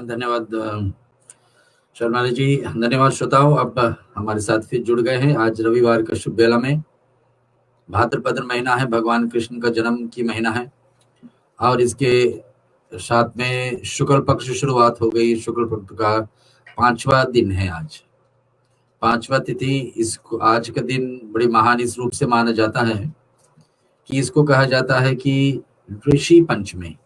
धन्यवाद शर्मा जी। धन्यवाद श्रोताओं, अब हमारे साथ फिर जुड़ गए हैं। आज रविवार का शुभ बेला में, भाद्रपद महीना है, भगवान कृष्ण का जन्म की महीना है और इसके साथ में शुक्ल पक्ष शुरुआत हो गई। शुक्ल पक्ष का 5वां दिन है आज, 5वां तिथि। इसको आज का दिन बड़ी महान इस रूप से माना जाता है कि इसको कहा जाता है कि ऋषि पंचमी,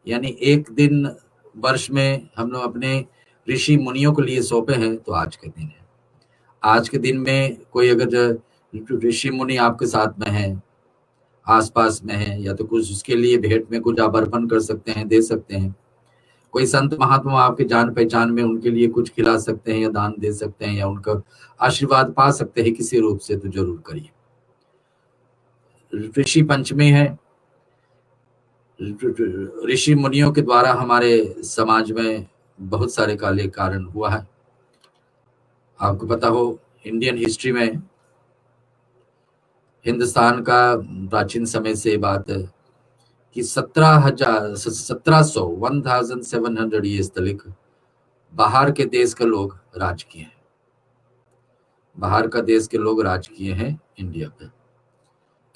यानी एक दिन वर्ष में हम लोग अपने ऋषि मुनियों के लिए सौंपे हैं, तो आज के दिन है। आज के दिन में कोई अगर ऋषि मुनि आपके साथ में है, आसपास में है, या तो कुछ उसके लिए भेंट में कुछ आप अर्पण कर सकते हैं, दे सकते हैं। कोई संत महात्मा आपके जान पहचान में, उनके लिए कुछ खिला सकते हैं या दान दे सकते हैं या उनका आशीर्वाद पा सकते हैं किसी रूप से, तो जरूर करिए। ऋषि पंचमी है। ऋषि मुनियों के द्वारा हमारे समाज में बहुत सारे काले कारण हुआ है। आपको पता हो, इंडियन हिस्ट्री में, हिंदुस्तान का प्राचीन समय से बात है कि 1700 ईयर्स तक बाहर के देश के लोग राज किए हैं। बाहर का देश के लोग राज किए हैं इंडिया पे।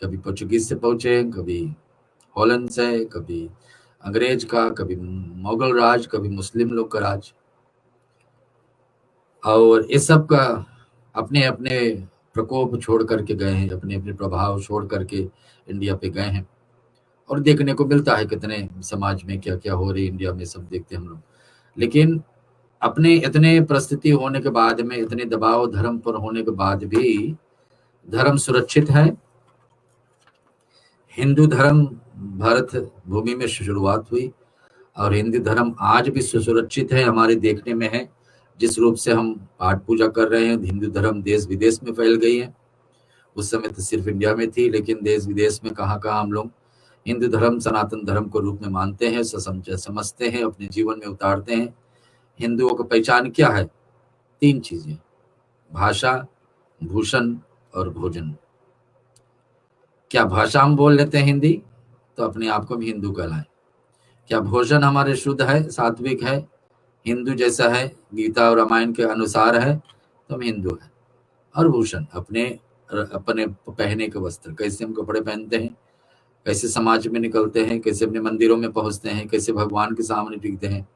कभी पोर्चुगीज से पहुंचे, कभी हॉलैंड से, कभी अंग्रेज का, कभी मुगल राज, कभी मुस्लिम लोग का राज। और इस सब का अपने अपने प्रकोप छोड़ करके गए हैं, अपने अपने प्रभाव छोड़ करके इंडिया पे गए हैं। और देखने को मिलता है कितने समाज में क्या क्या हो रही इंडिया में, सब देखते हैं हम लोग। लेकिन अपने इतने परिस्थिति होने के बाद में, इतने दबाव धर्म पर होने के बाद भी धर्म सुरक्षित है। हिंदू धर्म भारत भूमि में शुरुआत हुई और हिंदू धर्म आज भी सुरक्षित है, हमारे देखने में है। जिस रूप से हम पाठ पूजा कर रहे हैं, हिंदू धर्म देश विदेश में फैल गई है। उस समय तो सिर्फ इंडिया में थी, लेकिन देश विदेश में कहाँ कहाँ हम लोग हिंदू धर्म सनातन धर्म को रूप में मानते हैं, समझते हैं, अपने जीवन में उतारते हैं। हिंदुओं का पहचान क्या है? 3 चीजें, भाषा, भूषण और भोजन। क्या भाषा हम बोल लेते हैं हिंदी, तो अपने आप को भी हिंदू कहलाए। क्या भोजन हमारे शुद्ध है, सात्विक है, हिंदू जैसा है, गीता और रामायण के अनुसार है, तो हम हिंदू हैं। और भूषण, अपने पहने के वस्त्र, कैसे हम कपड़े पहनते हैं, कैसे समाज में निकलते हैं, कैसे अपने मंदिरों में पहुंचते हैं, कैसे भगवान के सामने टिकते हैं।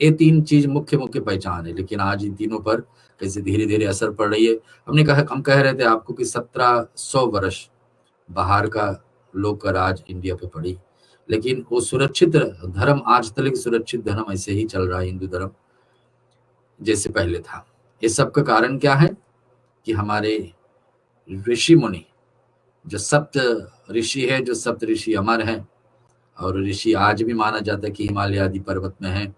ये 3 चीज मुख्य पहचान है। लेकिन आज इन तीनों पर कैसे धीरे धीरे असर पड़ रही है। हम कह रहे थे आपको कि 1700 वर्ष बाहर का लोग का राज इंडिया पे पड़ी, लेकिन वो सुरक्षित धर्म आज तक सुरक्षित धर्म ऐसे ही चल रहा है, हिंदू धर्म जैसे पहले था। ये सब का कारण क्या है कि हमारे ऋषि मुनि, जो सप्त ऋषि है, जो सप्त ऋषि अमर हैं, और ऋषि आज भी माना जाता है कि हिमालय आदि पर्वत में है,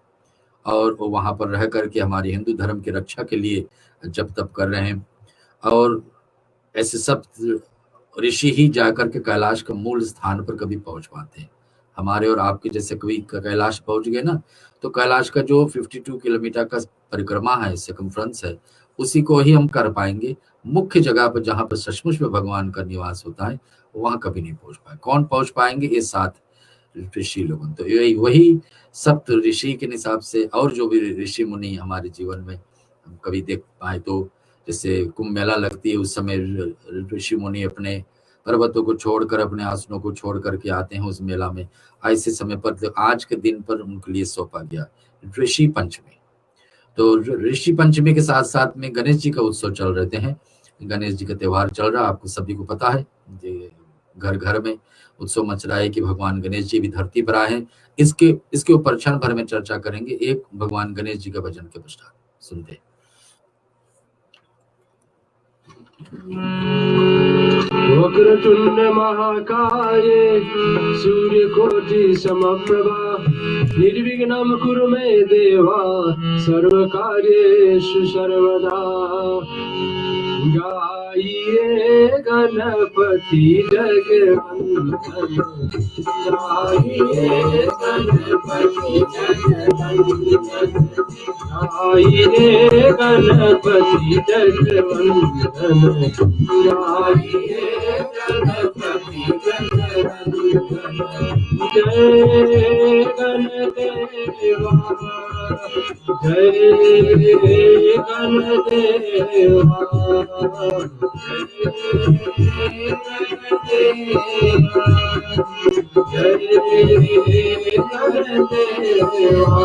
और वो वहां पर रह करके हमारे हिंदू धर्म की रक्षा के लिए जप तप कर रहे हैं। और ऐसे सप्त ऋषि ही जाकर के कैलाश के मूल स्थान पर कभी पहुंच पाते हैं। हमारे और आपके जैसे कभी कैलाश पहुंच गए ना, तो कैलाश का जो 52 किलोमीटर का परिक्रमा है, सर्कमफ्रेंस है, उसी को ही हम कर पाएंगे। मुख्य जगह पर जहां पर सचमुच में भगवान का निवास होता है, वहां कभी नहीं पहुंच पाए। कौन पहुंच पाएंगे? ये 7 ऋषि लोग। तो वही सप्त ऋषि के हिसाब से, और जो भी ऋषि मुनि हमारे जीवन में हम कभी देख पाए, तो जैसे कुंभ मेला लगती है, उस समय ऋषि मुनि अपने पर्वतों को छोड़कर, अपने आसनों को छोड़ करके आते हैं उस मेला में। ऐसे समय पर, तो आज के दिन पर उनके लिए सौंपा गया ऋषि पंचमी। तो ऋषि पंचमी के साथ साथ में गणेश जी का उत्सव चल रहे हैं। गणेश जी का त्योहार चल रहा है, आपको सभी को पता है। घर घर में उत्सव मच रहा है कि भगवान गणेश जी भी धरती पर आए हैं। इसके ऊपर क्षण भर में चर्चा करेंगे, एक भगवान गणेश जी का भजन के पश्चात सुनते हैं। वक्रतुंड महाकाय सूर्यकोटि समप्रभा निर्विघ्नं कुरु मे देवा सर्वकार्येषु सर्वदा। गाइए गणपति जगवंदन, गाइए गणपति जगवंदन, गाइए गणपति जगवंदन, गाइए गणपति जगवंदन। जय गणदेवा जय गणदेवा जय गणदेवा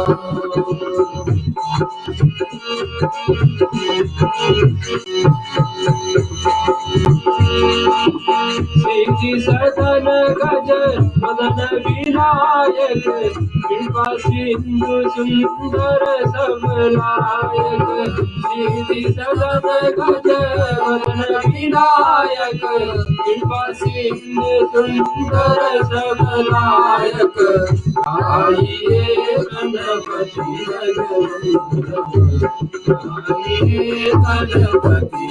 सिद्धि सदन गज मदन विनायक कृपा सिंधु सुंदर सबलायक सिद्धि सदन गज मदन विनायक कृपा सिंधु सुंदर सबलायक आइए गणपति आइए गणपति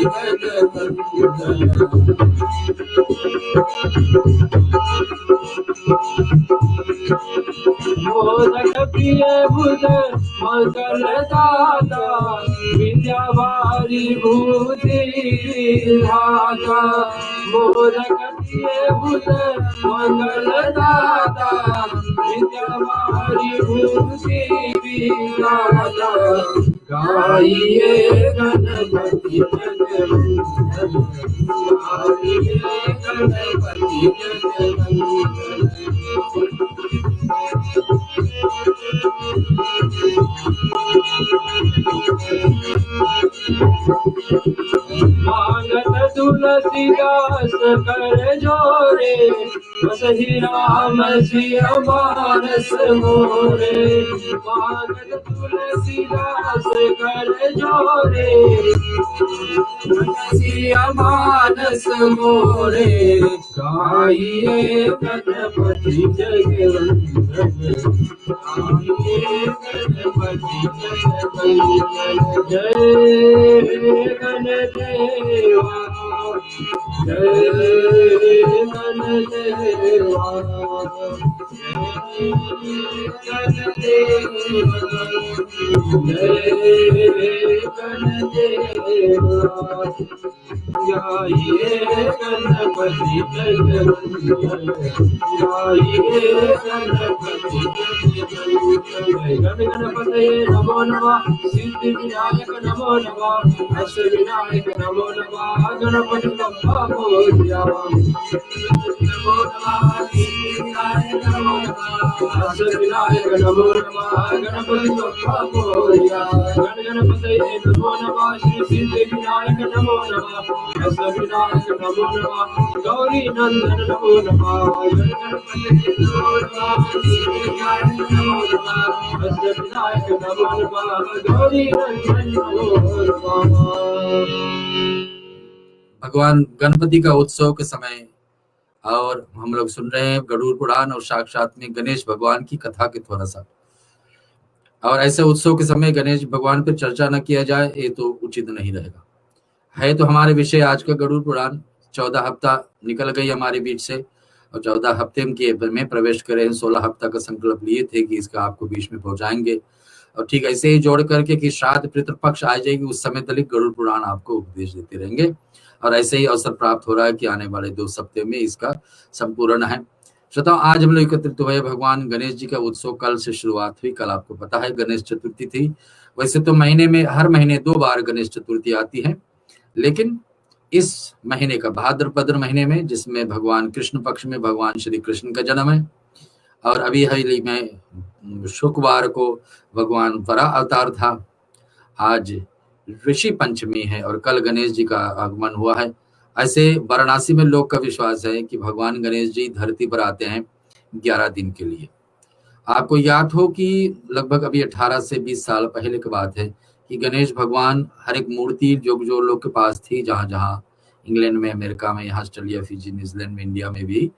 मोदक प्रिय बुध मंगल दाता विद्या वारी भूति धाता मोदक प्रिय बुध मंगल दाता विद्या वारी भूति विधाता गाइए गणपति जगवंदन गाइए गणपति जगवंदन मांगत तुलसीदास कर जोरे बसहि राम सिया मानस मोरे मांगत तुलसीदास कर जोरे सिया मानस मोरे गाइए गणपति जगवंदन गाइए गणपति जगवंदन जय गणदेवा जय गणदेवा जय गणदेवा गाइए गणपति जगवंदन गाइए गणपति जगवंदन गणपतये नमो नमः सिद्धि विनायक नमो नमः अष्ट विनायक नमो नमः गणपति बप्पा मोरया नमो नमः सिद्धि विनायक नमो नमः अष्ट विनायक नमो नमः गणपति बप्पा मोरया गणपतये नमो नमः श्री सिद्धि विनायक नमो नमः अष्ट विनायक नमो नमः गौरी नंदन नमो नमः गणपतये नमो नमः सिद्धि विनायक नमो नमः अष्ट विनायक नमो नमः गौरी नंदन नमो नमः। भगवान गणपति का उत्सव के समय और हम लोग सुन रहे हैं गरुड़ पुराण और साक्षात में गणेश भगवान की कथा के थोड़ा सा, और ऐसे उत्सव के समय गणेश भगवान पर चर्चा न किया जाए ये तो उचित नहीं रहेगा। है तो हमारे विषय आज का गरुड़ पुराण 14 हफ्ता निकल गई हमारे बीच से और 14 हफ्ते में प्रवेश करें। 16 हफ्ता का संकल्प लिए थे कि इसका आपको बीच में पहुंचाएंगे और ठीक ऐसे ही जोड़ करके कि श्राद्ध पितृपक्ष आ जाएगी उस समय तक गरुड़ पुराण आपको उपदेश देते रहेंगे और ऐसे ही अवसर प्राप्त हो रहा है कि आने वाले 2 सप्ताह में इसका संपूर्ण है। श्रोताओं, आज हम लोग एकत्रित हुए भगवान गणेश जी का उत्सव कल से शुरुआत हुई। कल आपको पता है गणेश चतुर्थी थी। वैसे तो महीने में हर महीने 2 बार गणेश चतुर्थी आती है, लेकिन इस महीने का भाद्रपद महीने में जिसमें भगवान कृष्ण पक्ष में भगवान श्री कृष्ण का जन्म है और अभी हाल में शुक्रवार को भगवान वरा अवतार था। आज ऋषि पंचमी है और कल गणेश जी का आगमन हुआ है। ऐसे वाराणसी में लोग का विश्वास है कि भगवान गणेश जी धरती पर आते हैं 11 दिन के लिए। आपको याद हो कि लगभग अभी 18 से 20 साल पहले की बात है कि गणेश भगवान हर एक मूर्ति जो लोग के पास थी, जहाँ जहाँ इंग्लैंड में, अमेरिका में, यहाँ ऑस्ट्रेलिया, फिजी, न्यूजीलैंड में, इंडिया में भी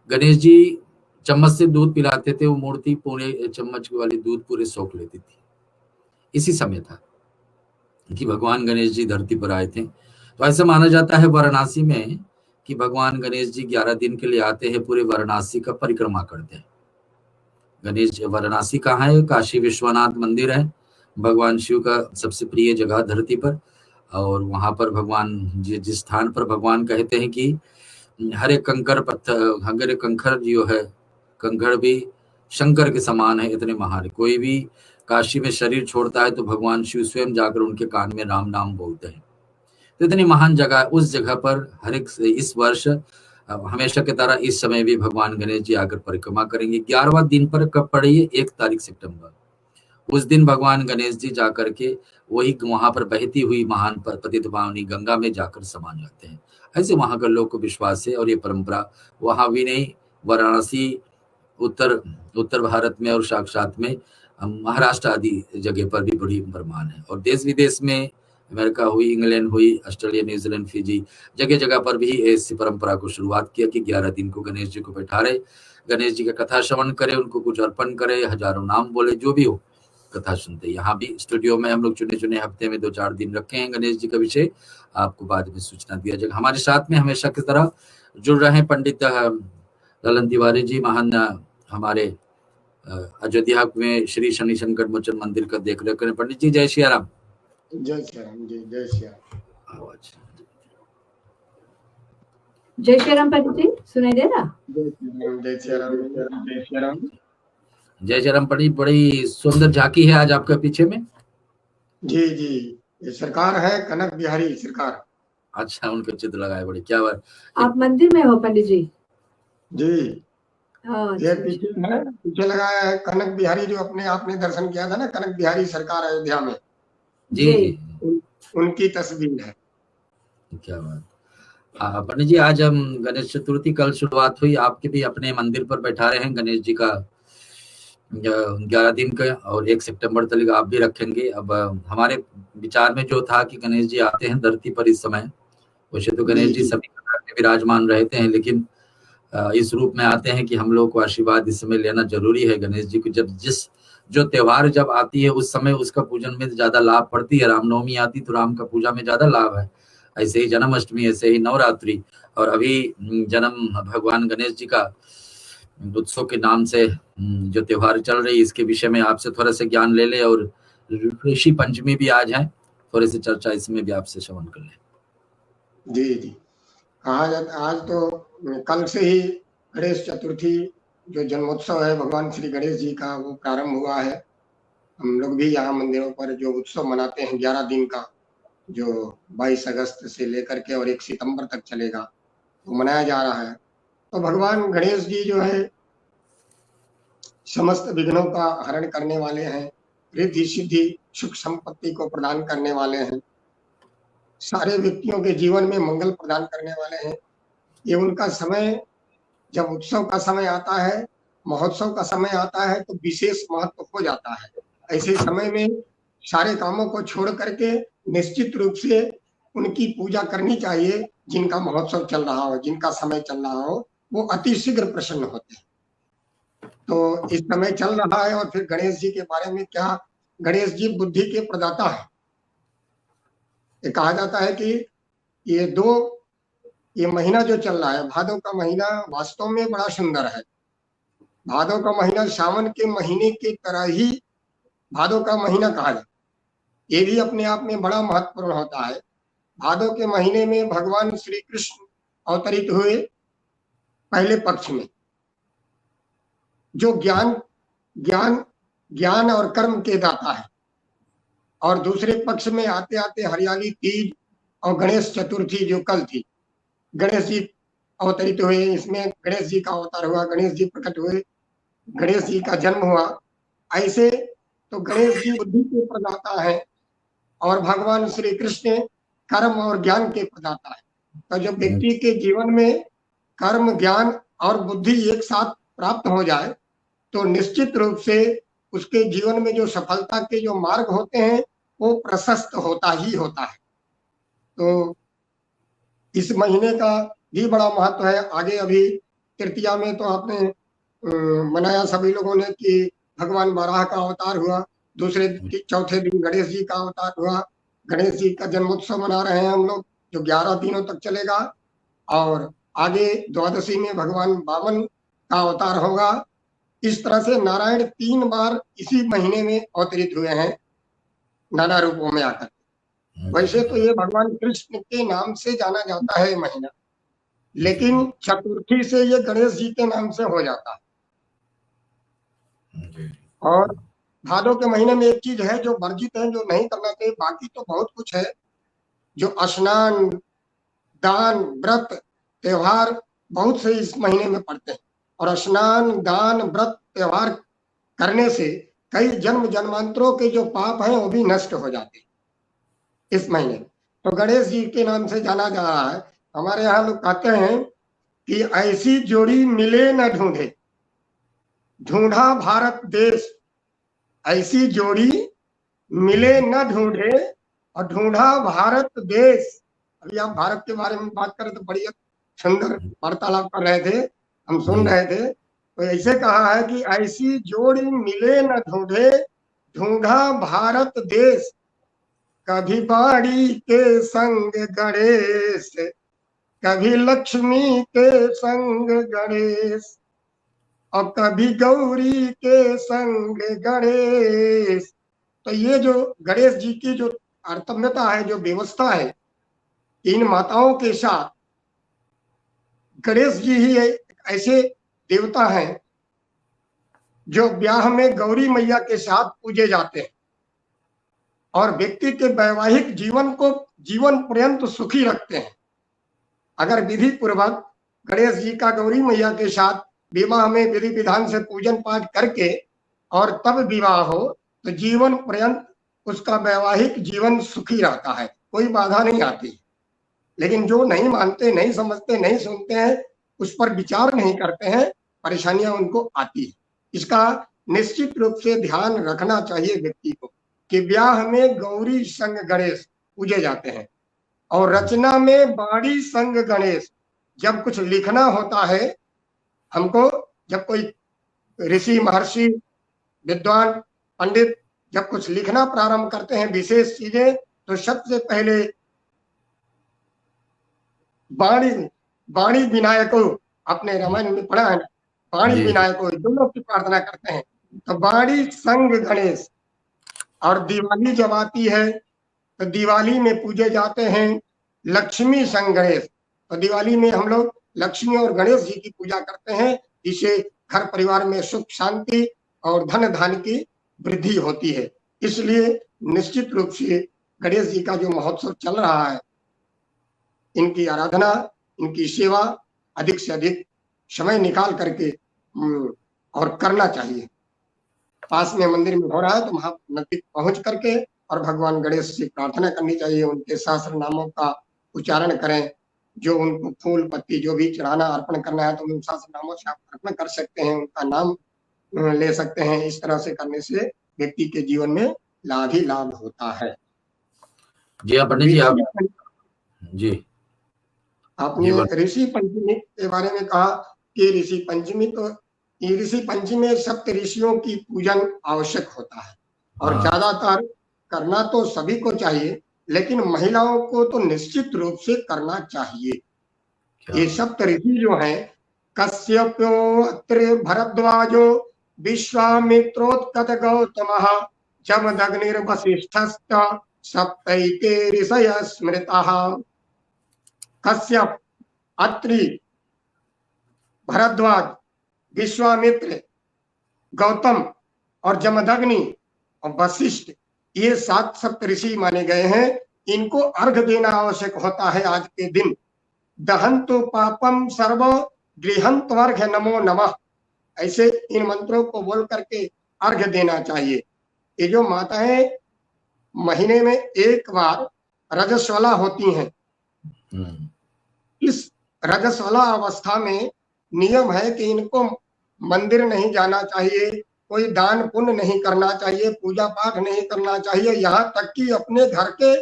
गणेश जी चम्मच से दूध पिलाते थे। वो मूर्ति पूरे चम्मच वाली दूध पूरे सोख लेती थी। इसी समय था कि भगवान गणेश जी धरती पर आए थे। तो ऐसा माना जाता है वाराणसी में कि भगवान गणेश जी 11 दिन के लिए आते हैं, पूरे वाराणसी का परिक्रमा करते हैं। गणेश वाराणसी कहाँ है? काशी विश्वनाथ मंदिर है, भगवान शिव का सबसे प्रिय जगह धरती पर। और वहां पर भगवान जिस स्थान पर भगवान कहते हैं कि हर एक कंकड़ पत्थर, हर एक कंकड़ जो है, कंकड़ भी शंकर के समान है, इतने महान। कोई भी काशी में शरीर छोड़ता है तो भगवान शिव स्वयं जाकर उनके कान में राम नाम बोलते हैं। तो इतनी महान जगह है। उस जगह पर हर एक इस वर्ष हमेशा की तरह इस समय भी भगवान गणेश जी आकर परिक्रमा करेंगे। 11वां दिन पर कब पड़ी है? 1 तारीख सितंबर। उस दिन भगवान गणेश जी जाकर के वही वहां पर बहती हुई महान पतित पावनी गंगा में जाकर समा जाते हैं। ऐसे वहां के लोग को विश्वास है और ये परंपरा वहां भी नहीं, वाराणसी, उत्तर उत्तर भारत में और साक्षात में महाराष्ट्र आदि जगह पर भी बड़ी प्रमाण है। और देश विदेश में अमेरिका हुई, इंग्लैंड हुई, ऑस्ट्रेलिया, न्यूजीलैंड, फिजी, जगह जगह पर भी इस परंपरा को शुरुआत किया कि 11 दिन को गणेश जी को बैठारे, गणेश जी का कथा श्रवण करे, उनको कुछ अर्पण करे, हजारों नाम बोले, जो भी हो कथा सुनते। यहाँ भी स्टूडियो में हम लोग चुने चुने हफ्ते में 2-4 दिन रखे हैं गणेश जी का विषय, आपको बाद में सूचना दिया जाएगा। हमारे साथ में हमेशा की तरह जुड़ रहे हैं पंडित ललन तिवारी जी, महान हमारे अयोध्या में श्री शनि शंकर मोचन मंदिर का देख रेख करें। पंडित जी जय श्री राम। जय श्री राम जी, जय श्री राम। जय श्री राम पंडित जी, सुनाई दे रहा? जय श्री राम, जय श्री राम, जय श्री राम। जय श्री राम पंडित, बड़ी सुंदर झांकी है आज आपके पीछे में। जी जी, ये सरकार है कनक बिहारी सरकार। अच्छा, उनके चित्र लगाए, बड़ी क्या बात। आप मंदिर में हो पंडित जी? जी, ये पीछे लगाया है कनक बिहारी, जो अपने आपने दर्शन किया था ना, कनक बिहारी सरकार अयोध्या में। जी, उनकी तस्वीर है। क्या बात। पंडित जी, आज हम गणेश चतुर्थी कल शुरुआत हुई, आपके भी अपने मंदिर पर बैठा रहे हैं गणेश जी का 11 दिन का, और 1 सितंबर तक आप भी रखेंगे। अब हमारे विचार में जो था कि गणेश जी आते हैं धरती पर इस समय, वैसे तो गणेश जी सभी प्रकार में विराजमान रहते हैं, लेकिन इस रूप में आते हैं कि हम लोग को आशीर्वाद इस समय लेना जरूरी है। गणेश जी को जब जो त्योहार जब आती है उस समय उसका पूजन में ज्यादा लाभ पड़ती है। रामनवमी आती तो राम का पूजा में ज्यादा लाभ है, ऐसे ही जन्माष्टमी, ऐसे ही नवरात्रि, और अभी जन्म भगवान गणेश जी का उत्सव के नाम से जो त्योहार चल रही है, इसके विषय में आपसे थोड़ा सा ज्ञान ले ले। और ऋषि पंचमी भी आज है, थोड़ी सी चर्चा इसमें भी आपसे श्रवण कर ले। जी जी, आज तो कल से ही गणेश चतुर्थी जो जन्मोत्सव है भगवान श्री गणेश जी का, वो प्रारंभ हुआ है। हम लोग भी यहाँ मंदिरों पर जो उत्सव मनाते हैं 11 दिन का, जो 22 अगस्त से लेकर के और 1 सितंबर तक चलेगा, तो मनाया जा रहा है। तो भगवान गणेश जी जो है समस्त विघ्नों का हरण करने वाले हैं, रिद्धि सिद्धि सुख संपत्ति को प्रदान करने वाले हैं, सारे व्यक्तियों के जीवन में मंगल प्रदान करने वाले हैं। ये उनका समय, जब उत्सव का समय आता है, महोत्सव का समय आता है, तो विशेष महत्व हो जाता है। ऐसे समय में सारे कामों को छोड़ करके निश्चित रूप से उनकी पूजा करनी चाहिए। जिनका महोत्सव चल रहा हो, जिनका समय चल रहा हो, वो अति शीघ्र प्रसन्न होते हैं। तो इस समय चल रहा है। और फिर गणेश जी के बारे में क्या, गणेश जी बुद्धि के प्रदाता है। ये कहा जाता है कि ये महीना जो चल रहा है, भादव का महीना, वास्तव में बड़ा सुंदर है। भादव का महीना सावन के महीने की तरह ही भादव का महीना कहा जाता है। ये भी अपने आप में बड़ा महत्वपूर्ण होता है। भादव के महीने में भगवान श्री कृष्ण अवतरित हुए पहले पक्ष में, जो ज्ञान और कर्म के दाता है। और दूसरे पक्ष में आते आते हरियाली तीज और गणेश चतुर्थी जो कल थी, गणेश जी अवतरित हुए। इसमें गणेश जी का अवतार हुआ, गणेश जी प्रकट हुए, गणेश जी का जन्म हुआ। ऐसे तो गणेश जी बुद्धि के प्रदाता है और भगवान श्री कृष्ण कर्म और ज्ञान के प्रदाता है। तो जब व्यक्ति के जीवन में कर्म, ज्ञान और बुद्धि एक साथ प्राप्त हो जाए, तो निश्चित रूप से उसके जीवन में जो सफलता के जो मार्ग होते हैं वो प्रशस्त होता ही होता है। तो इस महीने का भी बड़ा महत्व है। आगे अभी तृतीया में तो आपने मनाया सभी लोगों ने कि भगवान बाराह का अवतार हुआ। दूसरे चौथे दिन गणेश जी का अवतार हुआ। गणेश जी का जन्मोत्सव मना रहे हैं हम लोग, जो 11 दिनों तक चलेगा। और आगे द्वादशी में भगवान वामन का अवतार होगा। इस तरह से नारायण 3 बार इसी महीने में अवतरित हुए हैं, नाना रूपों में आकर। वैसे तो ये भगवान कृष्ण के नाम से जाना जाता है महीना, लेकिन चतुर्थी से ये गणेश जी के नाम से हो जाता है। और भादों के महीने में एक चीज है जो वर्जित है, जो नहीं करना चाहिए। बाकी तो बहुत कुछ है, जो स्नान, दान, व्रत, त्योहार बहुत से इस महीने में पड़ते हैं। और स्नान, दान, व्रत, त्योहार करने से कई जन्म जन्मांतरों के जो पाप हैं वो भी नष्ट हो जाते हैं इस महीने। तो गणेश जी के नाम से जाना जा रहा है। हमारे यहाँ लोग कहते हैं कि ऐसी जोड़ी मिले न ढूंढे, ढूंढा भारत देश। ऐसी जोड़ी मिले न ढूंढे और ढूंढा भारत देश। अभी आप भारत के बारे में बात करें तो बड़ी सुंदर वार्तालाप कर रहे थे, हम सुन रहे थे। तो ऐसे कहा है कि ऐसी जोड़ी मिले न ढूंढे, ढूंढा भारत देश। कभी बाड़ी के संग गणेश, कभी लक्ष्मी के संग गणेश, और कभी गौरी के संग गणेश। तो ये जो गणेश जी की जो तारतम्यता है, जो व्यवस्था है, इन माताओं के साथ गणेश जी ही ऐसे देवता हैं जो ब्याह में गौरी मैया के साथ पूजे जाते हैं और व्यक्ति के वैवाहिक जीवन को जीवन पर्यंत सुखी रखते हैं। अगर विधि पूर्वक गणेश जी का गौरी मैया के साथ विवाह में विधि विधान से पूजन पाठ करके और तब विवाह हो तो जीवन पर्यंत उसका वैवाहिक जीवन सुखी रहता है, कोई बाधा नहीं आती। लेकिन जो नहीं मानते, नहीं समझते, नहीं सुनते हैं, उस पर विचार नहीं करते हैं, परेशानियां उनको आती है। इसका निश्चित रूप से ध्यान रखना चाहिए व्यक्ति को कि ब्याह में गौरी संग गणेश पूजे जाते हैं और रचना में बाड़ी संग गणेश। जब कुछ लिखना होता है हमको, जब कोई ऋषि, महर्षि, विद्वान, पंडित जब कुछ लिखना प्रारंभ करते हैं विशेष चीजें, तो सबसे पहले बाणी विनायको, अपने रामायण में पढ़ा है ना, बाणी विनायको, दोनों की प्रार्थना करते हैं। तो बाणी संग गणेश। और दिवाली जब आती है तो दिवाली में पूजे जाते हैं लक्ष्मी संग गणेश। तो दिवाली में हम लोग लक्ष्मी और गणेश जी की पूजा करते हैं, जिससे घर परिवार में सुख, शांति और धन धान्य की वृद्धि होती है। इसलिए निश्चित रूप से गणेश जी का जो महोत्सव चल रहा है, इनकी आराधना, इनकी सेवा अधिक से अधिक समय निकाल करके और करना चाहिए। पास में मंदिर में हो रहा है तो वहां नजदीक पहुंच करके और भगवान गणेश से प्रार्थना करनी चाहिए। उनके सहस्त्र नामों का उच्चारण करें, जो उनको फूल पत्ती जो भी चढ़ाना, अर्पण करना है तो उन सहस्त्र नामों से आप अर्पण कर सकते हैं, उनका नाम ले सकते हैं। इस तरह से करने से व्यक्ति के जीवन में लाभ ही लाभ होता है। जी पंडित जी, आप जी आपने ऋषि पंचमी के बारे में कहा कि ऋषि पंचमी, तो ऋषि पंचमी में सप्त ऋषियों की पूजन आवश्यक होता है और ज्यादातर करना तो सभी को चाहिए, लेकिन महिलाओं को तो निश्चित रूप से करना चाहिए। ये सप्त ऋषि जो हैं, कश्यपो, अत्रि, भरद्वाजो, विश्वामित्रोत्कट, गौतमः, जमदग्निर्वसिष्ठश्च सप्तैते ऋषयः स्मृताः। कश्यप, अत्रि, भरद्वाज, विश्वामित्र, गौतम और जमदग्नि और वशिष्ठ, ये 7 सप्त ऋषि माने गए हैं। इनको अर्घ देना आवश्यक होता है आज के दिन। दहंतु पापम सर्व गृहंत्वर्घ नमो नमः, ऐसे इन मंत्रों को बोल करके अर्घ देना चाहिए। ये जो माताएं महीने में एक बार रजस्वला होती हैं, इस रजस्वला अवस्था में नियम है कि इनको मंदिर नहीं जाना चाहिए, कोई दान पुण्य नहीं करना चाहिए, पूजा पाठ नहीं करना चाहिए, यहाँ तक कि अपने घर के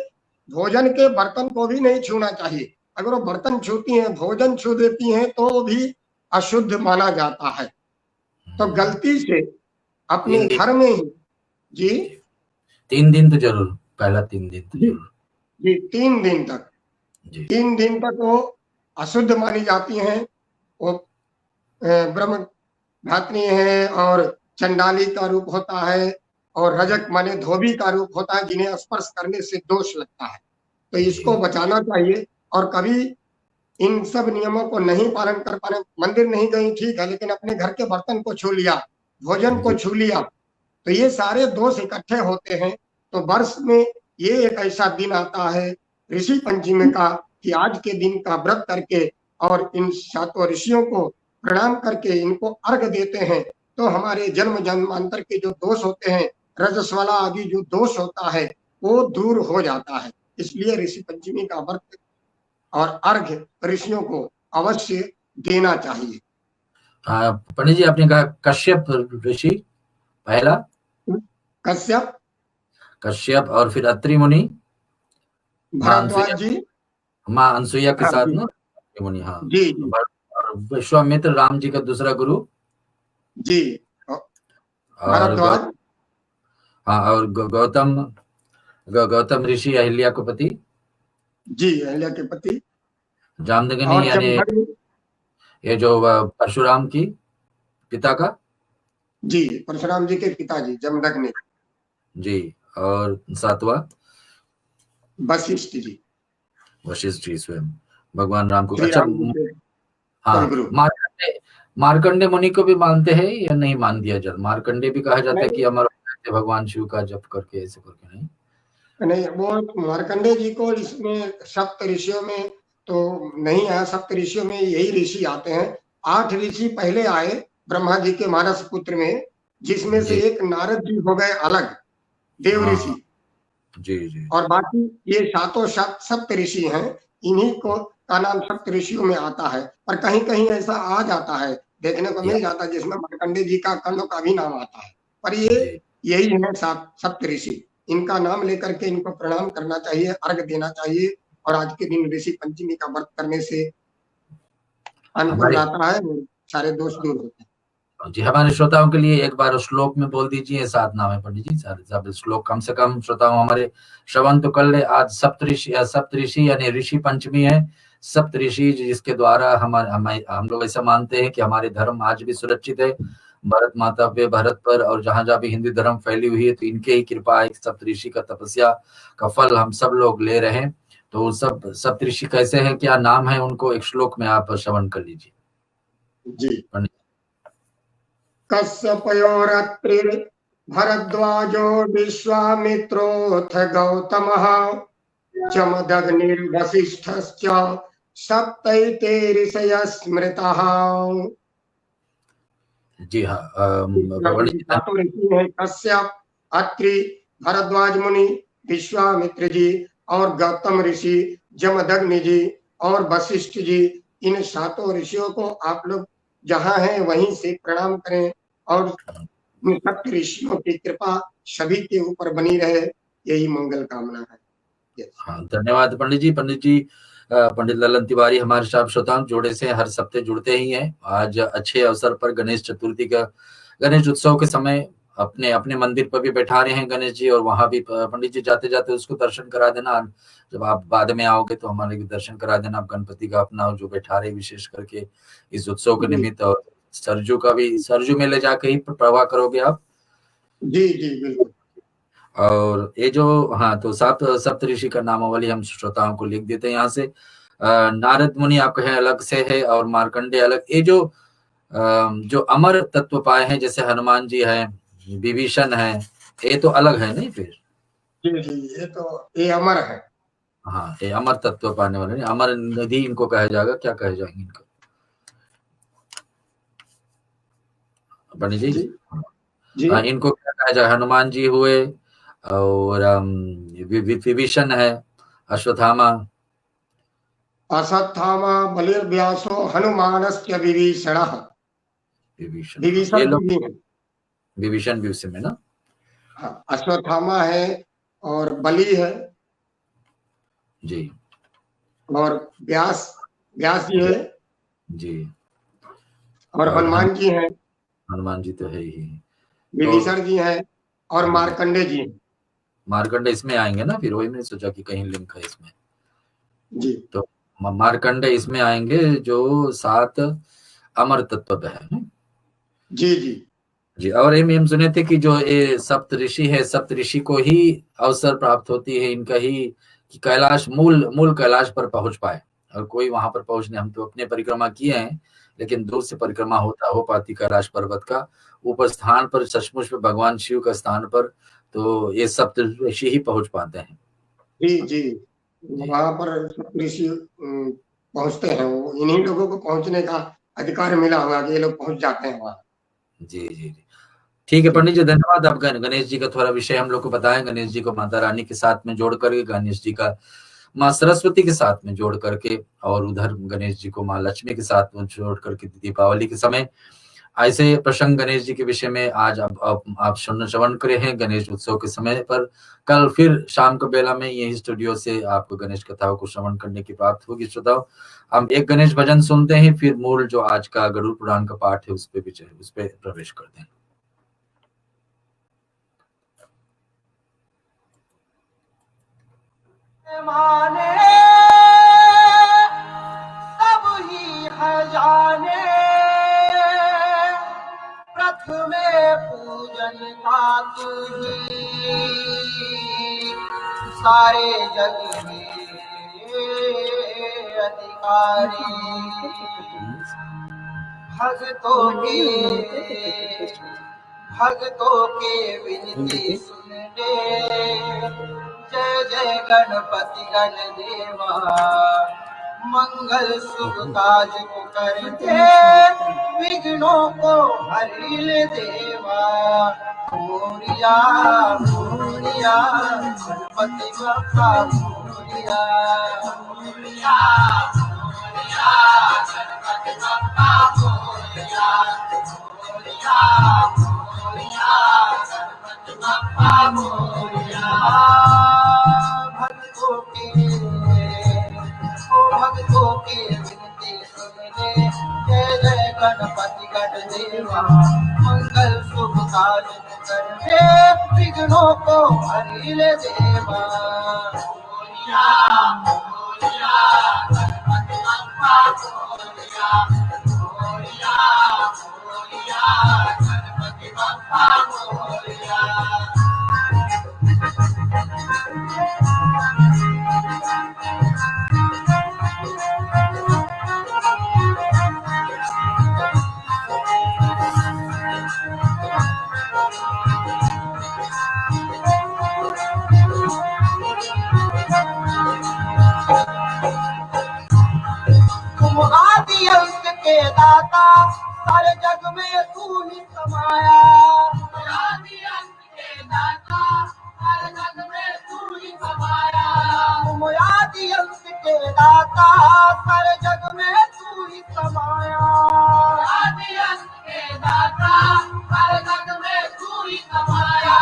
भोजन के बर्तन को भी नहीं छूना चाहिए। अगर वो बर्तन छूती हैं, भोजन छू देती हैं तो भी अशुद्ध माना जाता है। तो गलती से अपने घर में ही जी 3 दिन तो जरूर, पहला 3 दिन तो जरूर जी 3 दिन तक, 3 दिन तक वो अशुद्ध मानी जाती हैं। वो ब्रह्म धात्री है और चंडाली का रूप होता है और रजक माने धोबी का रूप होता है, जिन्हें स्पर्श करने से दोष लगता है। तो इसको बचाना चाहिए। और कभी इन सब नियमों को नहीं पालन कर पाने, मंदिर नहीं गई ठीक है, लेकिन अपने घर के बर्तन को छू लिया, भोजन को छू लिया, तो ये सारे दोष इकट्ठे होते हैं। तो वर्ष में ये एक ऐसा दिन आता है ऋषि पंचमी का कि आज के दिन का व्रत करके और इन सातों ऋषियों को प्रणाम करके इनको अर्घ देते हैं, तो हमारे जन्म जन्मांतर के जो दोष होते हैं, रजस्वला आदि जो दोष होता है वो दूर हो जाता है। इसलिए ऋषि पंचमी का व्रत और अर्घ ऋषियों को अवश्य देना चाहिए। पंडित जी, आपने कहा कश्यप ऋषि पहला, कश्यप और फिर अत्रि मुनि, भरद्वाज जी, माँ अनसुईया के साथ ना मुनि। हाँ जी, और विश्वामित्र राम जी का दूसरा गुरु जी, और हाँ, और गौतम ऋषि अहिल्या के पति, जी, अहिल्या के पति, जामदग्नि, यानी ये जो परशुराम की पिता का, जी, परशुराम जी के पिताजी जमदग्नि जी, और सातवां वशिष्ठ जी, वशिष्ठ जी स्वयं भगवान राम को। श्री अच्छा, राम जी के हाँ, कुलगुरु। मार्कंडे मुनि को भी मानते हैं या नहीं मान दिया जाता? मार्कंडे भी कहा जाता है कि अमर भगवान शिव का जप करके, ऐसे करके नहीं, वो मार्कंडे जी को इसमें सप्त ऋषियों में तो नहीं आया। सप्त ऋषियों में यही ऋषि आते हैं। 8 ऋषि पहले आए ब्रह्मा जी के मानस पुत्र में, जिसमें से एक नारद जी हो गए अलग देव ऋषि, जी जी, और बाकी ये सातों सप्त ऋषि हैं। इन्हीं को का नाम सप्त ऋषियों में आता है। पर कहीं कहीं ऐसा आ जाता है, देखने को मिल जाता है, जिसमें मार्कंडे जी का कर्ण का भी नाम आता है। पर ये यही है सप्त ऋषि। इनका नाम लेकर के इनको प्रणाम करना चाहिए, अर्घ देना चाहिए, और आज के दिन ऋषि पंचमी का व्रत करने से अनुकूल आता है, सारे दोष दूर होते हैं। जी, हमारे श्रोताओं के लिए एक बार श्लोक में बोल दीजिए, साथ नाम है पंडित जी, सारे श्लोक कम से कम श्रोताओं हमारे श्रवण तो कर ले। आज सप्तऋषि यानी ऋषि पंचमी है। सप्तऋषि जिसके द्वारा हम लोग ऐसा मानते हैं कि हमारे धर्म आज भी सुरक्षित है भारत माता पे, भारत पर, और जहां जहां भी हिंदू धर्म फैली हुई है तो इनके ही कृपा है। सप्तऋषि का तपस्या का फल हम सब लोग ले रहे हैं। तो सब सप्तऋषि कैसे हैं, क्या नाम है उनको, एक श्लोक में आप श्रवण कर लीजिए। जी, कश्यपयोरत्रिर् भरद्वाजो विश्वामित्रोऽथ गौतमः जमदग्निर्वसिष्ठश्च सप्तैते ऋषयः स्मृतः। जी हाँ, सातों ऋषि हैं कश्यप, अत्रि, भरद्वाज मुनि, विश्वामित्र जी और गौतम ऋषि, जमदग्नि जी और वशिष्ठ जी। इन सातों ऋषियों को आप लोग जहां हैं वहीं से प्रणाम करें, और सप्त ऋषियों की कृपा सभी के ऊपर बनी रहे, यही मंगल कामना है। हाँ, धन्यवाद पंडित जी। पंडित ललन तिवारी हमारे साथ श्रोताओं जोड़े से हर सप्ताह जुड़ते ही हैं। आज अच्छे अवसर पर गणेश चतुर्थी का, गणेश उत्सव के समय अपने अपने मंदिर पर भी बैठा रहे हैं गणेश जी, और वहां भी पंडित जी जाते जाते उसको दर्शन करा देना। जब आप बाद में आओगे तो हमारे भी दर्शन करा देना आप गणपति का अपना, जो बैठा रहे विशेष करके इस उत्सव के निमित्त। और सरजू का भी, सरजू में ले जाकर ही प्रवाह करोगे आप? जी जी बिल्कुल। और ये जो, हाँ, तो सप्तऋषि का नामावली हम श्रोताओं को लिख देते हैं यहाँ से। नारद मुनि आपका है अलग से है, और मार्कंडे अलग। ये जो अमर तत्व पाए हैं, जैसे हनुमान जी हैं, विभीषण है, ये तो अलग है नहीं फिर? जी जी, ये अमर है। हाँ, ये अमर तत्व पाने वाले नहीं, अमर निधि इनको कहा जाएगा, क्या कहे जाएंगे इनको पंडित जी? जी, इनको क्या कहा जाए? हनुमान जी हुए, और विभीषण है, अश्वत्थामा बलिर्व्यासो हनुमानस्य विभीषणः। विभीषण भी उसी में ना? हाँ, अश्वत्थामा है और बलि है जी, और व्यास जी है जी, और हनुमान जी हैं। हनुमान जी तो है ही, विभीषण जी हैं और मार्कंडे जी हैं। मार्कंडे इसमें आएंगे ना फिर? वही मैंने सोचा कि कहीं लिंक है इसमें। जी, तो मार्कंडे इसमें आएंगे जो 7 अमर तत्व है। जी जी जी। और हम सुने थे कि जो ये सप्तऋषि है, सप्तऋषि को ही अवसर प्राप्त होती है इनका ही कि कैलाश, मूल कैलाश पर पहुंच पाए, और कोई वहां पर पहुंचने, हम तो अपने परिक्रमा किए हैं लेकिन दूर से परिक्रमा हो पाती कैलाश पर्वत का। ऊपर स्थान पर सचमुच में भगवान शिव का स्थान पर तो ये सप्तऋषि ही पहुंच पाते हैं। जी जी, वहां पर ऋषि पहुंचते हैं, वो इन्हीं लोगों को पहुंचने का अधिकार मिला हुआ कि ये लोग पहुंच जाते हैं वहां। जी जी जी, ठीक है पंडित जी, धन्यवाद। आप गणेश जी का थोड़ा विषय हम लोग को बताएं। गणेश जी को माता रानी के साथ में जोड़ करके, गणेश जी का माँ सरस्वती के साथ में जोड़ करके, और उधर गणेश जी को माँ लक्ष्मी के साथ में जोड़ करके दीपावली के समय ऐसे प्रसंग गणेश जी के विषय में आज आप श्रवण करे हैं गणेश उत्सव के समय पर। कल फिर शाम को बेला में यही स्टूडियो से आपको गणेश कथाओं को श्रवण करने की प्राप्त होगी। श्रोताओ, हम एक गणेश भजन सुनते हैं, फिर मूल जो आज का गरुड़ पुराण का पाठ है उस पे प्रवेश करते हैं। माने सब ही है जाने, प्रथमे पूजन का तुझी, सारे जग में अधिकारी। भक्तों के विनती सुन ले, जय जय गणपति गण देवा, मंगल शुभ काज को कर दे, विघ्नों को हरि ले देवा। मोरिया मोरिया गणपति बप्पा मोरिया, मोरिया मोरिया गणपति बप्पा मोरिया, मोरिया मोरिया गणपति बप्पा मोरिया। भक्तों की विनती सुन ले, जय जय गणपति गण देवा, मंगल शुभ काज कर दे, विघ्नों को हरि ले देवा। मोरिया मोरिया गणपति बप्पा मोरिया, मोरिया मोरिया गणपति बप्पा मोरिया। तुम आदि अंत के दाता, सारे जग में तू ही समाया। आदि अंत के दाता, सारे जग में तू ही समाया। तुम आदि अंत के दाता, सारे जग में तू ही समाया। आदि अंत के दाता, सारे जग में तू ही समाया।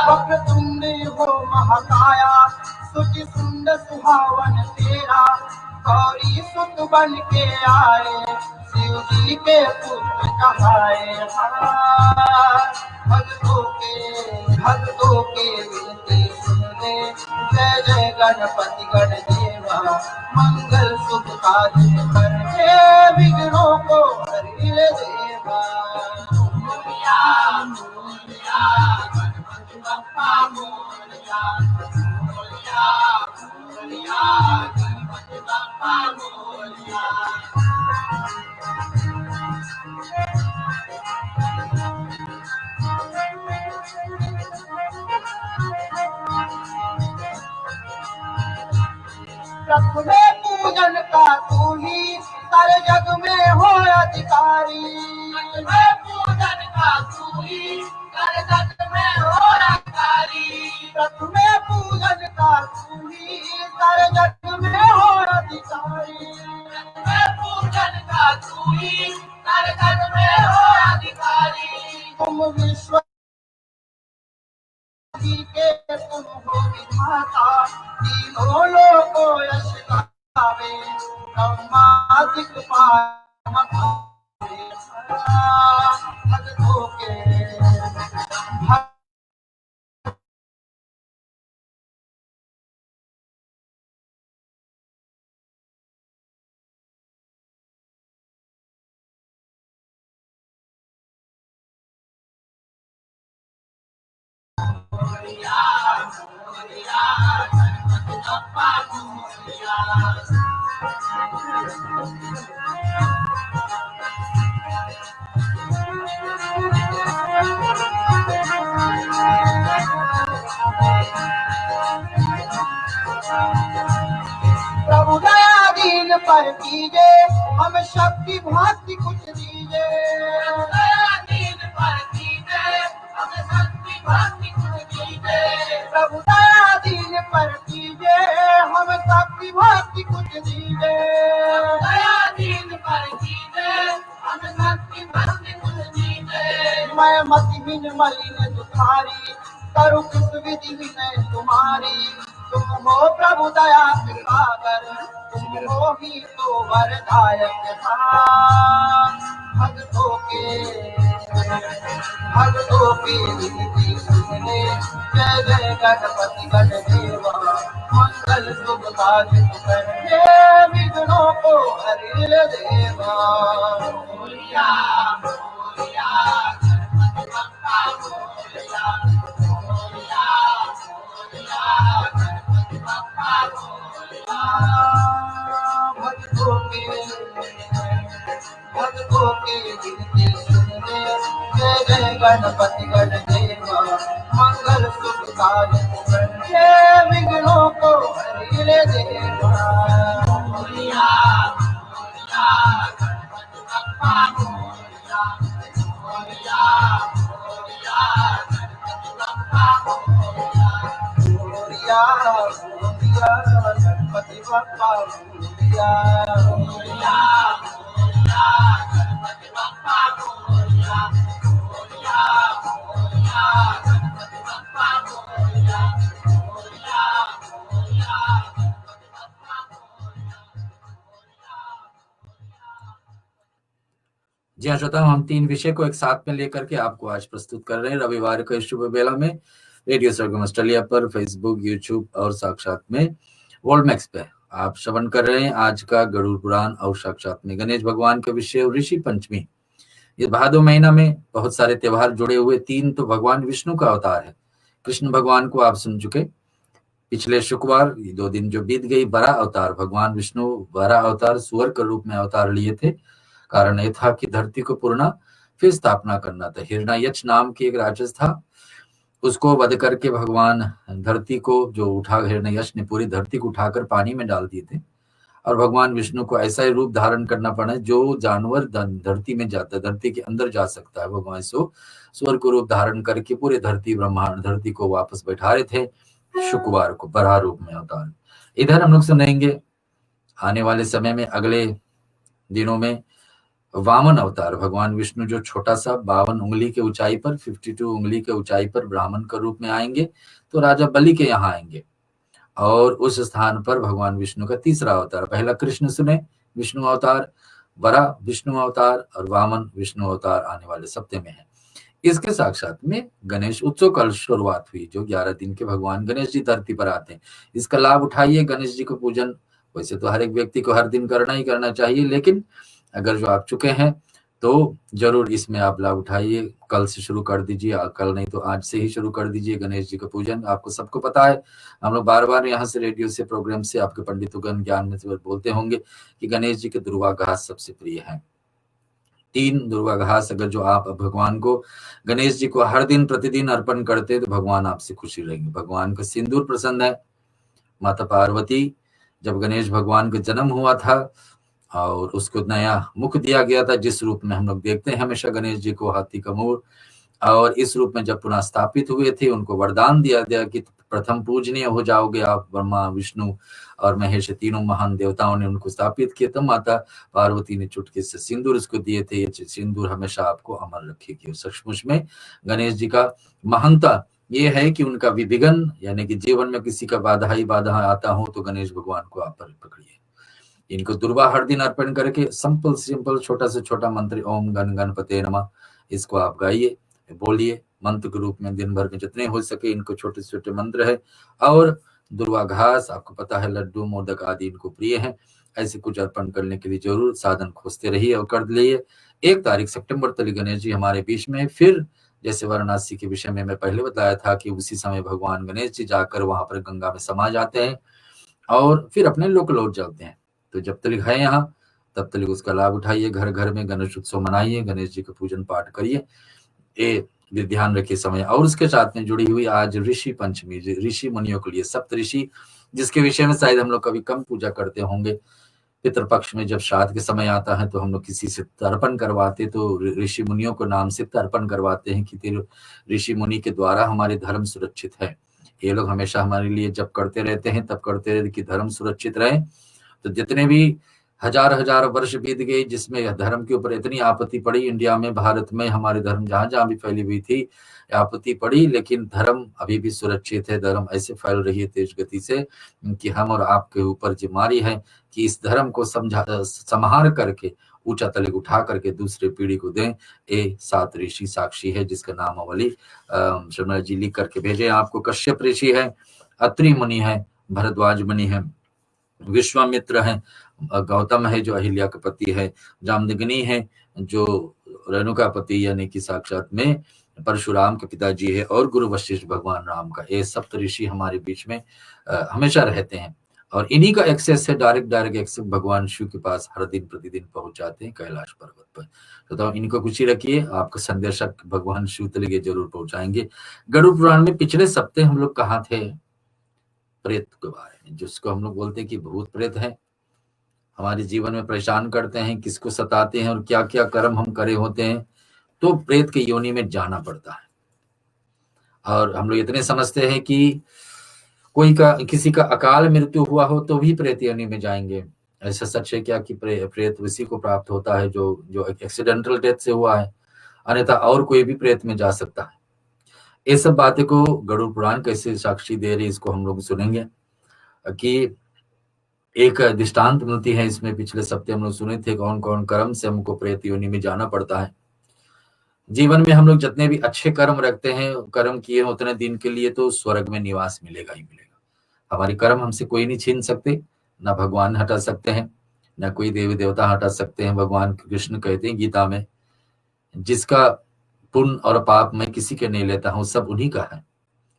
वक्रतुंड हो महाकाया, सुचि सुंदर सुहावन तेरा, गौरी सुत बन के आए, शिव जी के पुत्र कहाए। भक्तों के विनती सुन ले, जय जय गणपति गण देवा, मंगल शुभ काज कर दे, विघ्नों को हरि ले देवा। मोरिया मोरिया गणपति बप्पा मोरिया, मोरिया मोरिया गणपति बप्पा मोरिया। प्रथमे पूजन का तू ही, सारे जग में हो अधिकारी। प्रथमे पूजन का तू ही, सारे जग में हो अधिकारी। प्रथमे पूजन का तू ही, सारे जग में हो अधिकारी। प्रथमे पूजन का तू ही, सारे जग में हो अधिकारी। तुम विश्व जी के तुम हो विधाता, तीनों लोगों यश गावे, ब्रह्मादिक पार मखावे। भक्तों के मोरिया मोरिया गणपति बप्पा मोरिया, प्रभु दया दीन पर कीजे, हमें शक्ति भक्ति कुछ दीजे। दया दीन पर कीजे, हमें शक्ति भक्ति कुछ दीजे। प्रभु दया दीन पर कीजे, हमें शक्ति भक्ति कुछ दीजे। दया दीन पर कीजे, हमें शक्ति भक्ति कुछ दीजे। मैं मतिहीन मलिन दुखारी, करूँ किस विधि विनय तुम्हारी। तुम हो प्रभु दया के सागर, तुम हो ही तो वरदायक दान। भक्तों के विनती सुने, जय जय गणपति गणदेवा। मंगल शुभ कार्य करके, विघ्नों को हरि देवा। बोलिया बोलिया गणपति बप्पा बोलिया, बोलिया बोलिया गणपति बप्पा बोलिया। भक्तों के गिनती सुनने, जय जय गणपति गणदेवा। मंगल शुभ कार्य करके, विघ्नों को हरि देवा। बोलिया बोलिया गणपति बप्पा बोलिया, बोलिया बोलिया गणपति बप्पा बोलिया। बोलिया बोलिया गणपति बप्पा बोलिया, बोलिया बोलिया गणपति बप्पा बोलिया, बोलिया बोलिया गणपति बप्पा बोलिया, बोलिया बोलिया गणपति बप्पा बोलिया। जी हाँ श्रोताओं, हम 3 विषय को एक साथ में लेकर के आपको आज प्रस्तुत कर रहे हैं रविवार के शुभ बेला में रेडियो सरगम ऑस्ट्रेलिया पर, फेसबुक, यूट्यूब और साक्षात में वर्ल्ड मैक्स पे आप श्रवण कर रहे हैं आज का गरुड़ पुराण और साक्षात में गणेश भगवान के विषय और ऋषि पंचमी। इस भादो महीना में बहुत सारे त्योहार जुड़े हुए। 3 तो भगवान विष्णु का अवतार है। कृष्ण भगवान को आप सुन चुके पिछले शुक्रवार, 2 दिन जो बीत गई। बड़ा अवतार भगवान विष्णु बड़ा अवतार सुअर के रूप में अवतार लिए थे। कारण यह था कि धरती को पुनः फिर स्थापना करना था। हिरण्ययक्ष नाम की एक राक्षस था, उसको वध करके भगवान धरती को जो उठा, हिरण्ययक्ष ने पूरी धरती को उठाकर पानी में डाल दिए थे। और भगवान विष्णु को ऐसा ही रूप धारण करना पड़ा जो जानवर धरती में जाता है, धरती के अंदर जा सकता है। भगवान स्वर को रूप धारण करके पूरे धरती ब्रह्मांड धरती को वापस बैठा रहे थे शुक्रवार को बराह रूप में अवतार। इधर हम लोग सुनेंगे आने वाले समय में, अगले दिनों में वामन अवतार। भगवान विष्णु जो छोटा सा 52 उंगली के ऊंचाई पर, 52 उंगली के ऊंचाई पर ब्राह्मण के रूप में आएंगे, तो राजा बलि के यहाँ आएंगे। और उस स्थान पर भगवान विष्णु का तीसरा अवतार, पहला कृष्ण सुने विष्णु अवतार, बड़ा विष्णु अवतार और वामन विष्णु अवतार आने वाले सप्ताह में है। इसके साक्षात में गणेश उत्सव कल शुरुआत हुई, जो 11 दिन के भगवान गणेश जी धरती पर आते हैं। इसका लाभ उठाइए। गणेश जी को पूजन वैसे तो हर एक व्यक्ति को हर दिन करना ही करना चाहिए, लेकिन अगर जो आप चुके हैं तो जरूर इसमें आप लाभ उठाइए। कल से शुरू कर दीजिए, कल नहीं तो आज से ही शुरू कर दीजिए गणेश जी का पूजन। आपको सबको पता है, हम लोग बार बार यहाँ से रेडियो से प्रोग्राम से आपके पंडितों ज्ञान में से बोलते होंगे कि गणेश जी के दुर्वा घास सबसे प्रिय है। 3 दुर्वा घास अगर जो आप भगवान को, गणेश जी को हर दिन प्रतिदिन अर्पण करते तो भगवान आपसे खुशी रहेंगे। भगवान का सिंदूर पसंद है। माता पार्वती जब गणेश भगवान का जन्म हुआ था और उसको नया मुख दिया गया था, जिस रूप में हम लोग देखते हैं हमेशा गणेश जी को, हाथी का मुंह, और इस रूप में जब पुनः स्थापित हुए थे, उनको वरदान दिया गया कि प्रथम पूजनीय हो जाओगे आप। ब्रह्मा विष्णु और महेश तीनों महान देवताओं ने उनको स्थापित किया। तो माता पार्वती ने चुटकी से सिंदूर उसको दिए थे। ये सिंदूर हमेशा आपको अमर रखेगी। सचमुच में गणेश जी का महानता ये है कि उनका विघ्न, यानी कि जीवन में किसी का बाधा ही बाधा आता हो तो गणेश भगवान को आप पकड़िए। इनको दुर्वा हर दिन अर्पण करके सिंपल छोटा से छोटा मंत्र ओम गण गणपते नमः, इसको आप गाइए, बोलिए मंत्र के रूप में। दिन भर में जितने हो सके इनको छोटे छोटे मंत्र है। और दुर्वा घास आपको पता है, लड्डू मोदक आदि इनको प्रिय है। ऐसे कुछ अर्पण करने के लिए जरूर साधन खोजते रहिए और कर लिए। 1 तारीख सितंबर तक गणेश जी हमारे बीच में। फिर जैसे वाराणसी के विषय में मैं पहले बताया था कि उसी समय भगवान गणेश जी जाकर वहां पर गंगा में समा जाते हैं और फिर अपने लोक लौट जाते हैं। तो जब तक है यहाँ तब तक उसका लाभ उठाइए, घर घर में गणेश उत्सव मनाइए, गणेश जी का पूजन पाठ करिए, ये ध्यान रखिए समय। और उसके साथ में जुड़ी हुई आज ऋषि पंचमी, ऋषि मुनियों के लिए सप्त ऋषि, जिसके विषय में शायद हम लोग कभी कम पूजा करते होंगे। पितृपक्ष में जब श्राद्ध के समय आता है तो हम लोग किसी से तर्पण करवाते, तो ऋषि मुनियों को नाम से तर्पण करवाते हैं कि ऋषि मुनि के द्वारा हमारे धर्म सुरक्षित है। ये लोग हमेशा हमारे लिए जब करते रहते हैं तब करते रहते कि धर्म सुरक्षित रहे। तो जितने भी हजार वर्ष बीत गए जिसमें धर्म के ऊपर इतनी आपत्ति पड़ी, इंडिया में, भारत में, हमारे धर्म जहां जहां भी फैली हुई थी आपत्ति पड़ी, लेकिन धर्म अभी भी सुरक्षित है। धर्म ऐसे फैल रही है तेज गति से कि हम और आपके ऊपर जिम्मेदारी है कि इस धर्म को संहार करके ऊंचा तले उठा करके दूसरे पीढ़ी को दें। ये 7 ऋषि साक्षी है, जिसका नामावली शर्मा जी लिख करके भेजे आपको। कश्यप ऋषि है, अत्रि मुनि है, भरद्वाज मुनि है, विश्वामित्र है, गौतम है जो अहिल्या का पति है, जामदग्नि है जो रेणुका पति यानी कि साक्षात में परशुराम के पिताजी है, और गुरु वशिष्ठ भगवान राम का। ये सप्त ऋषि हमारे बीच में हमेशा रहते हैं, और इन्हीं का एक्सेस है, डायरेक्ट एक्सेस भगवान शिव के पास हर दिन प्रतिदिन पहुंच जाते हैं कैलाश पर्वत पर। तो इनको कुछ ही रखिए, आपका संदेशक भगवान शिव तक ये जरूर पहुंचाएंगे। गरुड़ पुराण में पिछले सप्ताह हम लोग कहाँ थे? प्रेत के बारे में, जिसको हम लोग बोलते हैं कि भूत प्रेत है, हमारे जीवन में परेशान करते हैं, किसको सताते हैं और क्या क्या कर्म हम करे होते हैं, तो प्रेत की योनि में जाना पड़ता है। और हम लोग इतने समझते हैं कि किसी का अकाल मृत्यु हुआ हो तो भी प्रेत योनि में जाएंगे। ऐसा सच है क्या कि प्रेत उसी को प्राप्त होता है जो एक्सीडेंटल डेथ से हुआ है, अन्यथा और कोई भी प्रेत में जा सकता है। ये सब बातें को गरुड़ पुराण कैसे साक्षी दे रही, इसको हम लोग सुनेंगे कि एक दृष्टांत मिलती है इसमें। पिछले सप्ताह हम लोग सुने थे कौन कौन कर्म से हमको प्रेत योनि में जाना पड़ता है। जीवन में हम लोग जितने भी अच्छे कर्म रखते हैं, कर्म किए उतने दिन के लिए, तो स्वर्ग में निवास मिलेगा ही मिलेगा। हमारी कर्म हमसे कोई नहीं छीन सकते, ना भगवान हटा सकते हैं, ना कोई देवी देवता हटा सकते हैं। भगवान कृष्ण कहते हैं गीता में, जिसका पुण्य और पाप मैं किसी के नहीं लेता हूँ, सब उन्हीं का है,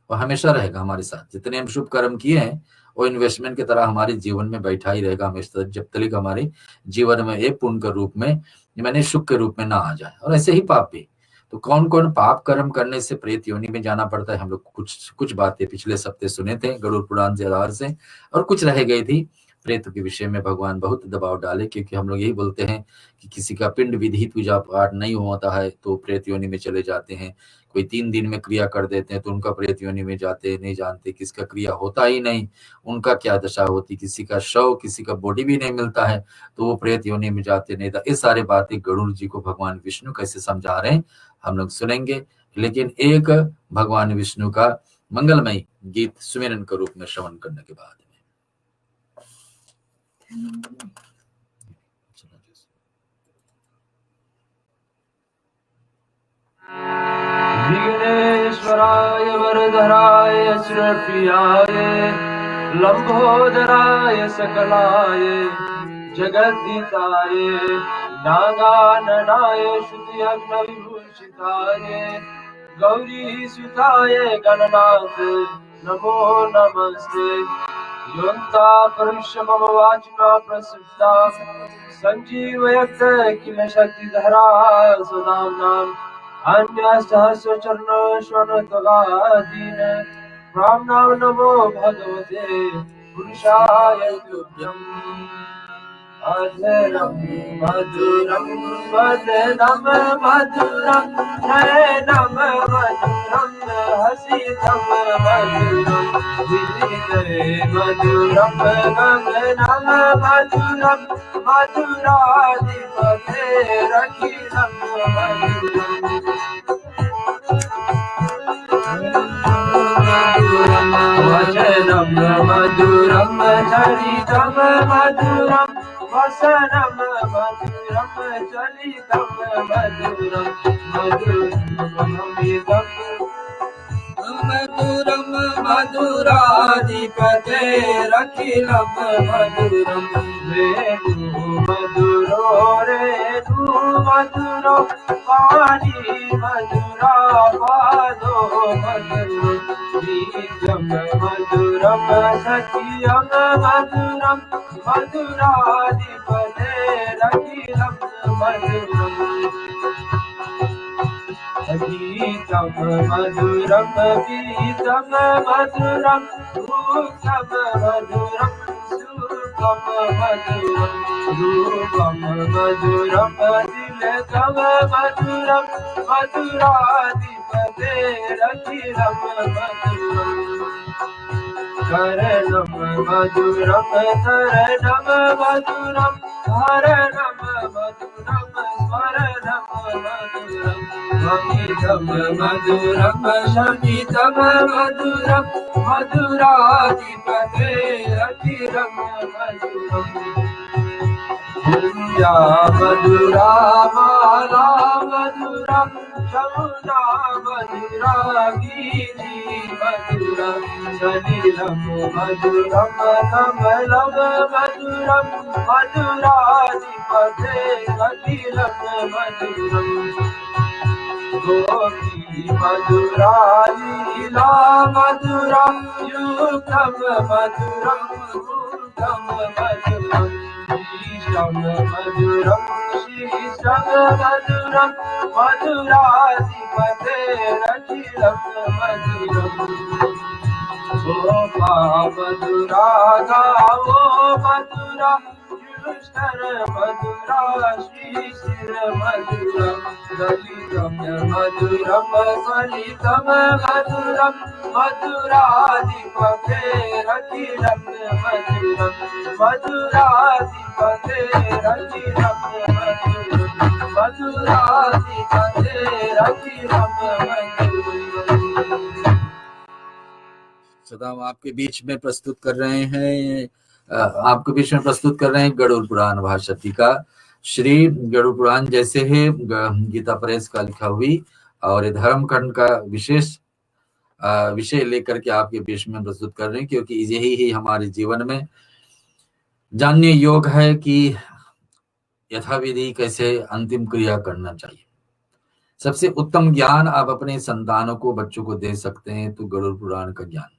और हमेशा रहेगा हमारे साथ। जितने हम शुभ कर्म किए हैं वो इन्वेस्टमेंट की तरह हमारे जीवन में बैठा ही रहेगा हमेशा, जब तक हमारे जीवन में एक पुण्य के रूप में, मैंने सुख के रूप में ना आ जाए। और ऐसे ही पाप भी। तो कौन कौन पाप कर्म करने से प्रेत योनि में जाना पड़ता है, हम लोग कुछ बातें पिछले सप्ताह सुने थे गरुड़ पुराण के आधार से, और कुछ रह गई थी। प्रेत के विषय में भगवान बहुत दबाव डाले, क्योंकि हम लोग यही बोलते हैं कि किसी का पिंड विधि पूजा पाठ नहीं होता है तो प्रेत योनि में चले जाते हैं। कोई 3 दिन में क्रिया कर देते हैं तो उनका प्रेत योनि में जाते, नहीं जानते किसका क्रिया होता ही नहीं, उनका क्या दशा होती, किसी का शव, किसी का बॉडी भी नहीं मिलता है तो वो प्रेत योनि में जाते नहीं था। ये सारे बातें गरुड़ जी को भगवान विष्णु कैसे समझा रहे हैं हम लोग सुनेंगे। लेकिन एक भगवान विष्णु का मंगलमय गीत सुमिरन के रूप में श्रवण करने के बाद विघ्नेश्वराय वरदराय असुरप्रियाय लंबोदराय सकलाय जगद्दिताय नागाननाय श्रुति अग्निविभूषिताय गौरी सुताय गणनाथ नमो नमस्ते। योन्ता परुष्य मम वाचना प्रसिद्धा संजीवयत् किल शक्तिधरा सदाम्नाम् अन्यसहस्रचरण श्रवणत्वगादीन ब्राह्मणां नमो भगवते पुरुषाय तुभ्यम्। अधरं मधुरं वदनं मधुरं नयनं मधुरं हसितं मधुरं विदिते मधुरं गगनं मधुरं मधुराधिपते रखिलं वचनं मधुरं चरितं मधुरं वसनं मधुरं चलितं मधुरं मधुरं मधुराधिपते रखिलं मधुरं रेणु मधुरो रेणु मधुरो पाणी मधुरा पादो मधुरो बीजं मधुरं सत्यं मधुरं मधुराधिपतेरखिलं मधुरम् गीतं मधुरं गीतं मधुरं रूपं मधुरं सुखं मधुरं रूपं मधुरं तिलकं मधुरं मधुराधिपतेरखिलं मधुरम् करणं मधुरं तरणं मधुरं हरणं मधुरं स्मरणं मधुरं गीतं मधुरं शमितं मधुरं मधुराधिपतेरखिलं मधुरम् कुञ्जा मधुरा माला मधुरा यमुना मधुरा गीति मधुरा सलिलं मधुरं कमलं मधुरं मधुराधिपतेरखिलं मधुरम् गोपी मधुरा लीला मधुरा युक्तं मधुरं मूर्तं मधुरम् ईशं मधुरं शीशं मधुरं मधुराधिपतेरखिलं मधुरम् गोपा मधुरा गावो मधुरा युष्टर मधुरा श्रीशिर मधुरा दलितं मधुरं फलितं मधुरं मधुराधिपतेरखिलं मधुरं मधुराधिपतेरखिलं मधुरं मधुराधिपतेरखिलं मधुरम्। सदा हम आपके बीच में प्रस्तुत कर रहे हैं आपके बीच में प्रस्तुत कर रहे हैं गरुड़ पुराण भाषा टीका। श्री गरुड़ पुराण जैसे है गीता प्रेस का लिखा हुई और धर्म खंड का विशेष विषय लेकर के आपके बीच में प्रस्तुत कर रहे हैं, क्योंकि यही ही हमारे जीवन में जानने योग है कि यथाविधि कैसे अंतिम क्रिया करना चाहिए। सबसे उत्तम ज्ञान आप अपने संतानों को, बच्चों को दे सकते हैं तो गरुड़ पुराण का ज्ञान,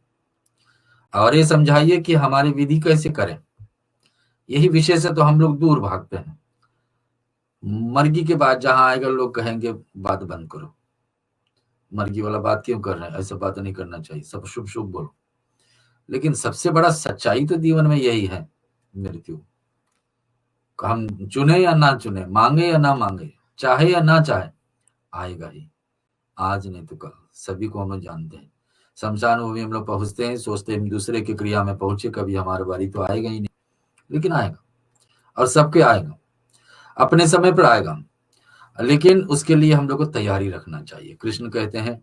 और ये समझाइए कि हमारी विधि कैसे करें। यही विषय से तो हम लोग दूर भागते हैं। मर्गी के बाद जहां आएगा लोग कहेंगे बात बंद करो, मर्गी वाला बात क्यों कर रहे हैं, ऐसा बात नहीं करना चाहिए, सब शुभ शुभ बोलो। लेकिन सबसे बड़ा सच्चाई तो जीवन में यही है, मृत्यु। हम चुने या ना चुने, मांगे या ना मांगे, चाहे या ना चाहे, आएगा ही, आज नहीं तो कल। सभी को हम लोग जानते हैं। शमशान भूमि हम लोग पहुंचते हैं, सोचते हैं दूसरे की क्रिया में पहुंचे, कभी हमारी बारी तो आएगा ही नहीं, लेकिन आएगा और सबके आएगा, अपने समय पर आएगा। लेकिन उसके लिए हम लोग को तैयारी रखना चाहिए। कृष्ण कहते हैं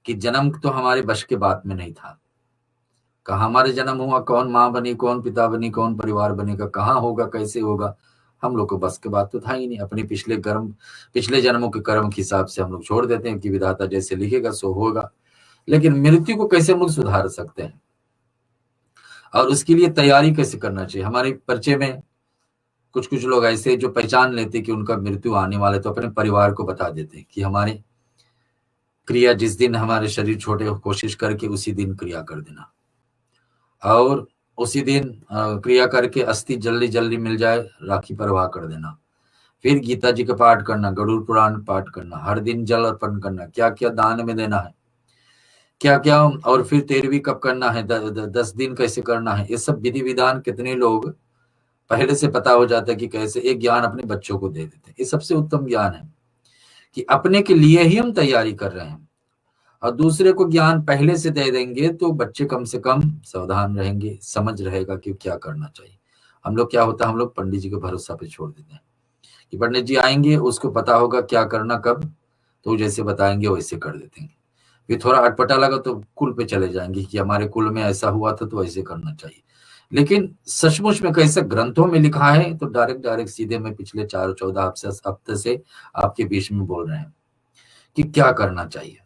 कि जन्म तो हमारे बश के बात में नहीं था, कहाँ हमारे जन्म हुआ, कौन माँ बनी, कौन पिता बनी, कौन परिवार बनेगा, कहाँ होगा, कैसे होगा, हम लोग को बस के बात तो था ही नहीं। अपने पिछले जन्मों के कर्म के हिसाब से हम लोग छोड़ देते हैं कि विधाता जैसे लिखेगा सो होगा। लेकिन मृत्यु को कैसे हम लोग सुधार सकते हैं और उसके लिए तैयारी कैसे करना चाहिए। हमारे परिचय में कुछ लोग ऐसे जो पहचान लेते कि उनका मृत्यु आने वाला है, तो अपने परिवार को बता देते कि हमारे क्रिया जिस दिन हमारे शरीर छोटे हो, कोशिश करके उसी दिन क्रिया कर देना, और उसी दिन क्रिया करके अस्थि जल्दी जल्दी मिल जाए, राखी परवाह कर देना। फिर गीता जी का पाठ करना, गरुड़ पुराण पाठ करना, हर दिन जल अर्पण करना, क्या क्या दान में देना है, क्या क्या, और फिर 13वीं कब करना है, 10 दिन कैसे करना है, ये सब विधि विधान कितने लोग पहले से पता हो जाता है कि कैसे। एक ज्ञान अपने बच्चों को दे देते हैं। ये सबसे उत्तम ज्ञान है कि अपने के लिए ही हम तैयारी कर रहे हैं, और दूसरे को ज्ञान पहले से दे देंगे तो बच्चे कम से कम सावधान रहेंगे, समझ रहेगा कि क्या करना चाहिए। हम लोग क्या होता है, हम लोग पंडित जी के भरोसा पे छोड़ देते हैं कि पंडित जी आएंगे, उसको पता होगा क्या करना कब, तो जैसे बताएंगे वैसे कर देते हैं। फिर थोड़ा अटपटा लगा तो कुल पे चले जाएंगे कि हमारे कुल में ऐसा हुआ था तो ऐसे करना चाहिए। लेकिन सचमुच में कैसे ग्रंथों में लिखा है, तो डायरेक्ट सीधे में पिछले 14 हफ्ते से आपके बीच में बोल रहे हैं कि क्या करना चाहिए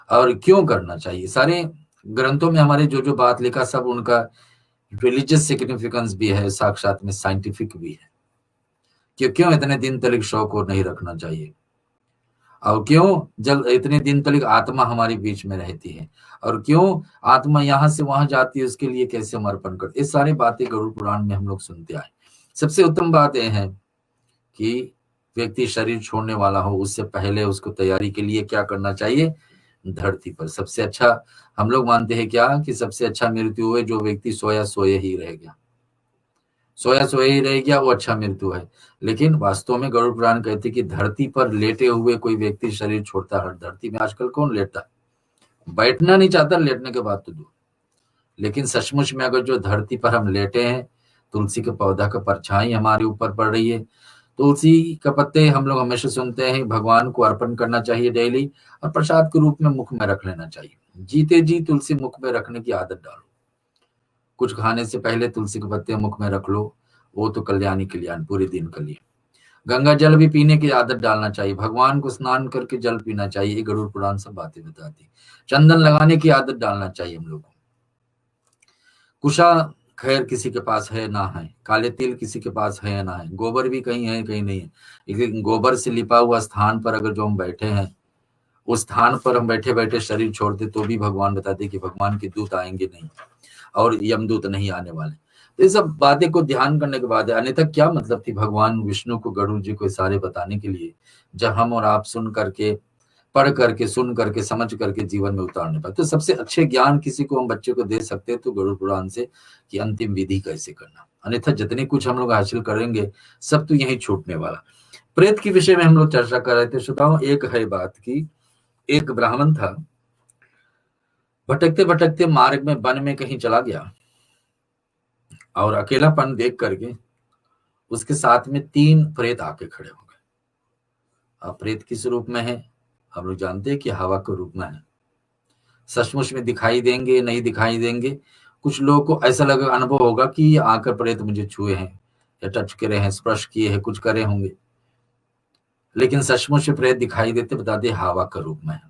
और क्यों करना चाहिए। सारे ग्रंथों में हमारे जो बात लिखा, सब उनका रिलीजियस सिग्निफिकेंस भी है, साक्षात में साइंटिफिक भी है कि क्यों इतने दिन तक शौक को नहीं रखना चाहिए। और क्यों जल इतने दिन तक आत्मा हमारे बीच में रहती है, और क्यों आत्मा यहाँ से वहां जाती है, उसके लिए कैसे हम अर्पण करते, ये सारी बातें गरुड़ पुराण में हम लोग सुनते आए। सबसे उत्तम बात यह है कि व्यक्ति शरीर छोड़ने वाला हो उससे पहले उसको तैयारी के लिए क्या करना चाहिए, धरती पर सबसे अच्छा हम लोग मानते हैं क्या कि सबसे अच्छा मृत्यु है जो व्यक्ति सोया सोए ही रह गया, सोया सोया ही रह गया, वो अच्छा मृत्यु है। लेकिन वास्तव में गरुड़ पुराण कहते कि धरती पर लेटे हुए कोई व्यक्ति शरीर छोड़ता है। धरती में आजकल कौन लेटता, बैठना नहीं चाहता, लेटने के बाद तो दूर। लेकिन सचमुच में अगर जो धरती पर हम लेटे हैं, तुलसी के पौधा का परछाई हमारे ऊपर पड़ रही है, तुलसी का पत्ते हम लोग हमेशा सुनते हैं भगवान को अर्पण करना चाहिए डेली, और प्रसाद के रूप में मुख में रख लेना चाहिए। जीते जी तुलसी मुख में रखने की आदत डालो, कुछ खाने से पहले तुलसी के पत्ते मुख में रख लो, वो तो कल्याणी कल्याण पूरे दिन के लिए। गंगा जल भी पीने की आदत डालना चाहिए, भगवान को स्नान करके जल पीना चाहिए, ये गरुड़ पुराण सब बातें बताती। चंदन लगाने की आदत डालना चाहिए हम लोगों को। कुशा खैर किसी के पास है ना है, काले तिल किसी के पास है या ना है, गोबर भी कहीं है कहीं नहीं है, लेकिन गोबर से लिपा हुआ स्थान पर अगर जो हम बैठे हैं, उस स्थान पर हम बैठे बैठे शरीर छोड़ते तो भी भगवान बताते कि भगवान के दूत आएंगे नहीं और यमदूत नहीं आने वाले। तो ये सब बातें को ध्यान करने के बाद, अन्यथा क्या मतलब थी भगवान विष्णु को गरुड़ जी को सारे बताने के लिए, जब हम और आप सुन करके, पढ़ करके, सुन करके, समझ करके जीवन में उतारने पाए। तो सबसे अच्छे ज्ञान किसी को हम बच्चे को दे सकते हैं तो गरुड़ पुराण से, कि अंतिम विधि कैसे करना, अन्यथा जितने कुछ हम लोग हासिल करेंगे सब तो यही छूटने वाला। प्रेत के विषय में हम लोग चर्चा कर रहे थे श्रोताओं। एक है बात की एक ब्राह्मण था, भटकते भटकते मार्ग में वन में कहीं चला गया, और अकेलापन देख करके उसके साथ में 3 प्रेत आके खड़े हो गए। अब प्रेत किस रूप में है, हम लोग जानते हैं कि हवा के रूप में है। सचमुच में दिखाई देंगे नहीं दिखाई देंगे, कुछ लोगों को ऐसा लगा, अनुभव होगा कि आकर प्रेत मुझे छुए हैं या टच करे हैं, स्पर्श किए हैं, कुछ करे होंगे, लेकिन सचमुच में प्रेत दिखाई देते, बताते हवा का रूप में है।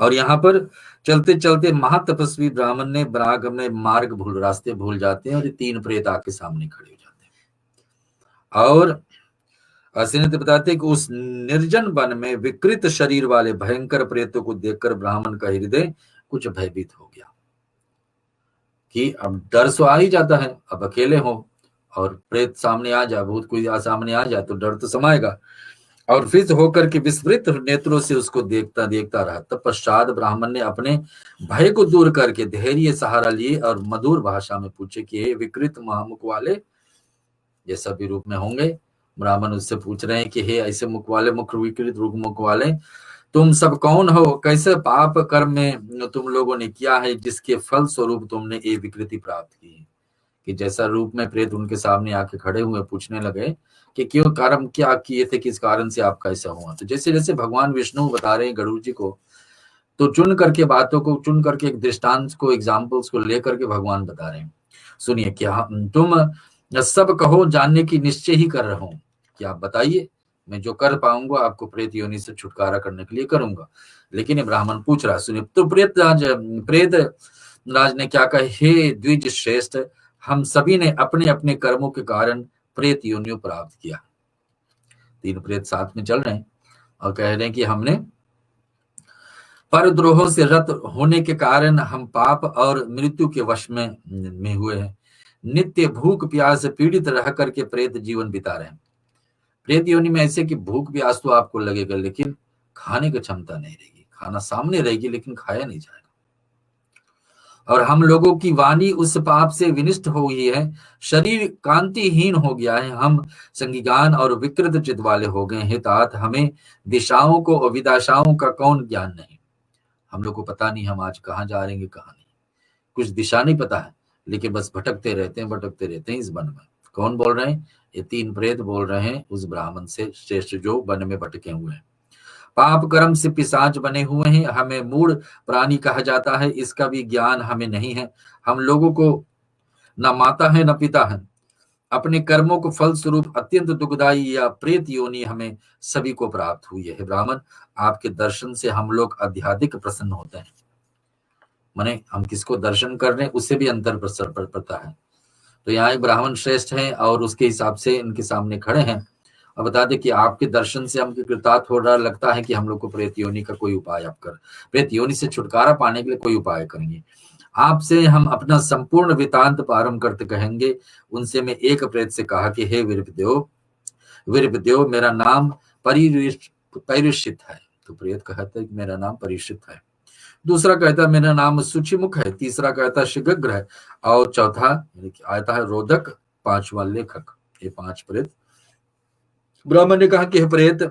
और यहाँ पर चलते चलते महातपस्वी ब्राह्मण ने मार्ग भूल, रास्ते भूल जाते हैं, और ये 3 प्रेत आके सामने खड़े हो जाते हैं। और असिनित बताते कि उस निर्जन वन में विकृत शरीर वाले भयंकर प्रेतों को देखकर ब्राह्मण का हृदय कुछ भयभीत हो गया, कि अब डर सो आ ही जाता है, अब अकेले हो और प्रेत सामने आ जाए, भूत कोई सामने आ जाए तो डर तो समाएगा। और फिर होकर के विस्मृत नेत्रों से उसको देखता देखता रहा। तब पश्चात ब्राह्मण ने अपने भय को दूर करके धैर्य सहारा लिए और मधुर भाषा में पूछे कि हे विकृत महामुख वाले, ये सभी रूप में होंगे, ब्राह्मण उससे पूछ रहे हैं कि हे ऐसे मुख वाले, मुख विकृत रूप मुख वाले, तुम सब कौन हो, कैसे पाप कर्म में तुम लोगों ने किया है जिसके फल स्वरूप तुमने ये विकृति प्राप्त की है। कि जैसा रूप में प्रेत उनके सामने आके खड़े हुए पूछने लगे कि क्यों कर्म क्या किए थे, किस कारण से आपका ऐसा हुआ। तो जैसे जैसे भगवान विष्णु बता रहे हैं गरुड़ जी को, तो चुन करके बातों को, चुन करके एक दृष्टांत को, एग्जाम्पल्स को लेकर के भगवान बता रहे हैं। सुनिए, क्या तुम सब कहो, जानने की निश्चय ही कर रहा हूं, कि आप बताइए, मैं जो कर पाऊंगा आपको प्रेत योनि से छुटकारा करने के लिए करूंगा। लेकिन ये ब्राह्मण पूछ रहा है, सुनिए। तो प्रेत राज ने क्या कहा, हे द्विज श्रेष्ठ, हम सभी ने अपने अपने कर्मों के कारण प्रेत योनियों प्राप्त किया। 3 प्रेत साथ में चल रहे हैं और कह रहे हैं कि हमने परद्रोहों से रत होने के कारण हम पाप और मृत्यु के वश में हुए हैं। नित्य भूख प्यास से पीड़ित रह करके प्रेत जीवन बिता रहे हैं। प्रेत योनि में ऐसे कि भूख प्यास तो आपको लगेगा, लेकिन खाने की क्षमता नहीं रहेगी, खाना सामने रहेगी लेकिन खाया नहीं जाएगा। और हम लोगों की वाणी उस पाप से विनिष्ट हो गई है, शरीर कांतिहीन हो गया है, हम संगिगान और विकृत चित्त वाले हो गए हैं। तात हमें दिशाओं को और विदाशाओं का कौन ज्ञान नहीं, हम लोग को पता नहीं हम आज कहाँ जा रहे हैं, कहाँ नहीं, कुछ दिशा नहीं पता है, लेकिन बस भटकते रहते हैं इस वन में। कौन बोल रहे हैं, ये 3 प्रेत बोल रहे हैं उस ब्राह्मण से श्रेष्ठ जो वन में भटके हुए हैं। पाप कर्म से पिशाच बने हुए हैं, हमें मूढ़ प्राणी कहा जाता है, इसका भी ज्ञान हमें नहीं है। हम लोगों को न माता है न पिता है, अपने कर्मों को फल स्वरूप अत्यंत दुखदायी या प्रेत योनि हमें सभी को प्राप्त हुई है। ब्राह्मण, आपके दर्शन से हम लोग आध्यात्मिक प्रसन्न होते हैं। माने हम किसको दर्शन कर रहे हैं उससे भी अंतर पड़ता है। तो यहाँ एक ब्राह्मण श्रेष्ठ है और उसके हिसाब से इनके सामने खड़े हैं अब बता दे कि आपके दर्शन से हमको कृतार्थ हो रहा, लगता है कि हम लोग को प्रेत योनि का कोई उपाय आप कर, प्रेत योनि से छुटकारा पाने के लिए कोई उपाय करेंगे। आपसे हम अपना संपूर्ण वृतांत प्रारंभ करते कहेंगे। उनसे मैं एक प्रेत से कहा कि हे वीरभदेव, मेरा नाम परिष्ठित है। तो प्रेत कहता है कि मेरा नाम परिष्ठित है। दूसरा कहता है मेरा नाम सूचिमुख है। तीसरा कहता है शीघ्र है। और चौथा आता है रोदक, पांचवा लेखक। ये 5 प्रेत। ब्राह्मण ने कहा कि हे प्रेत,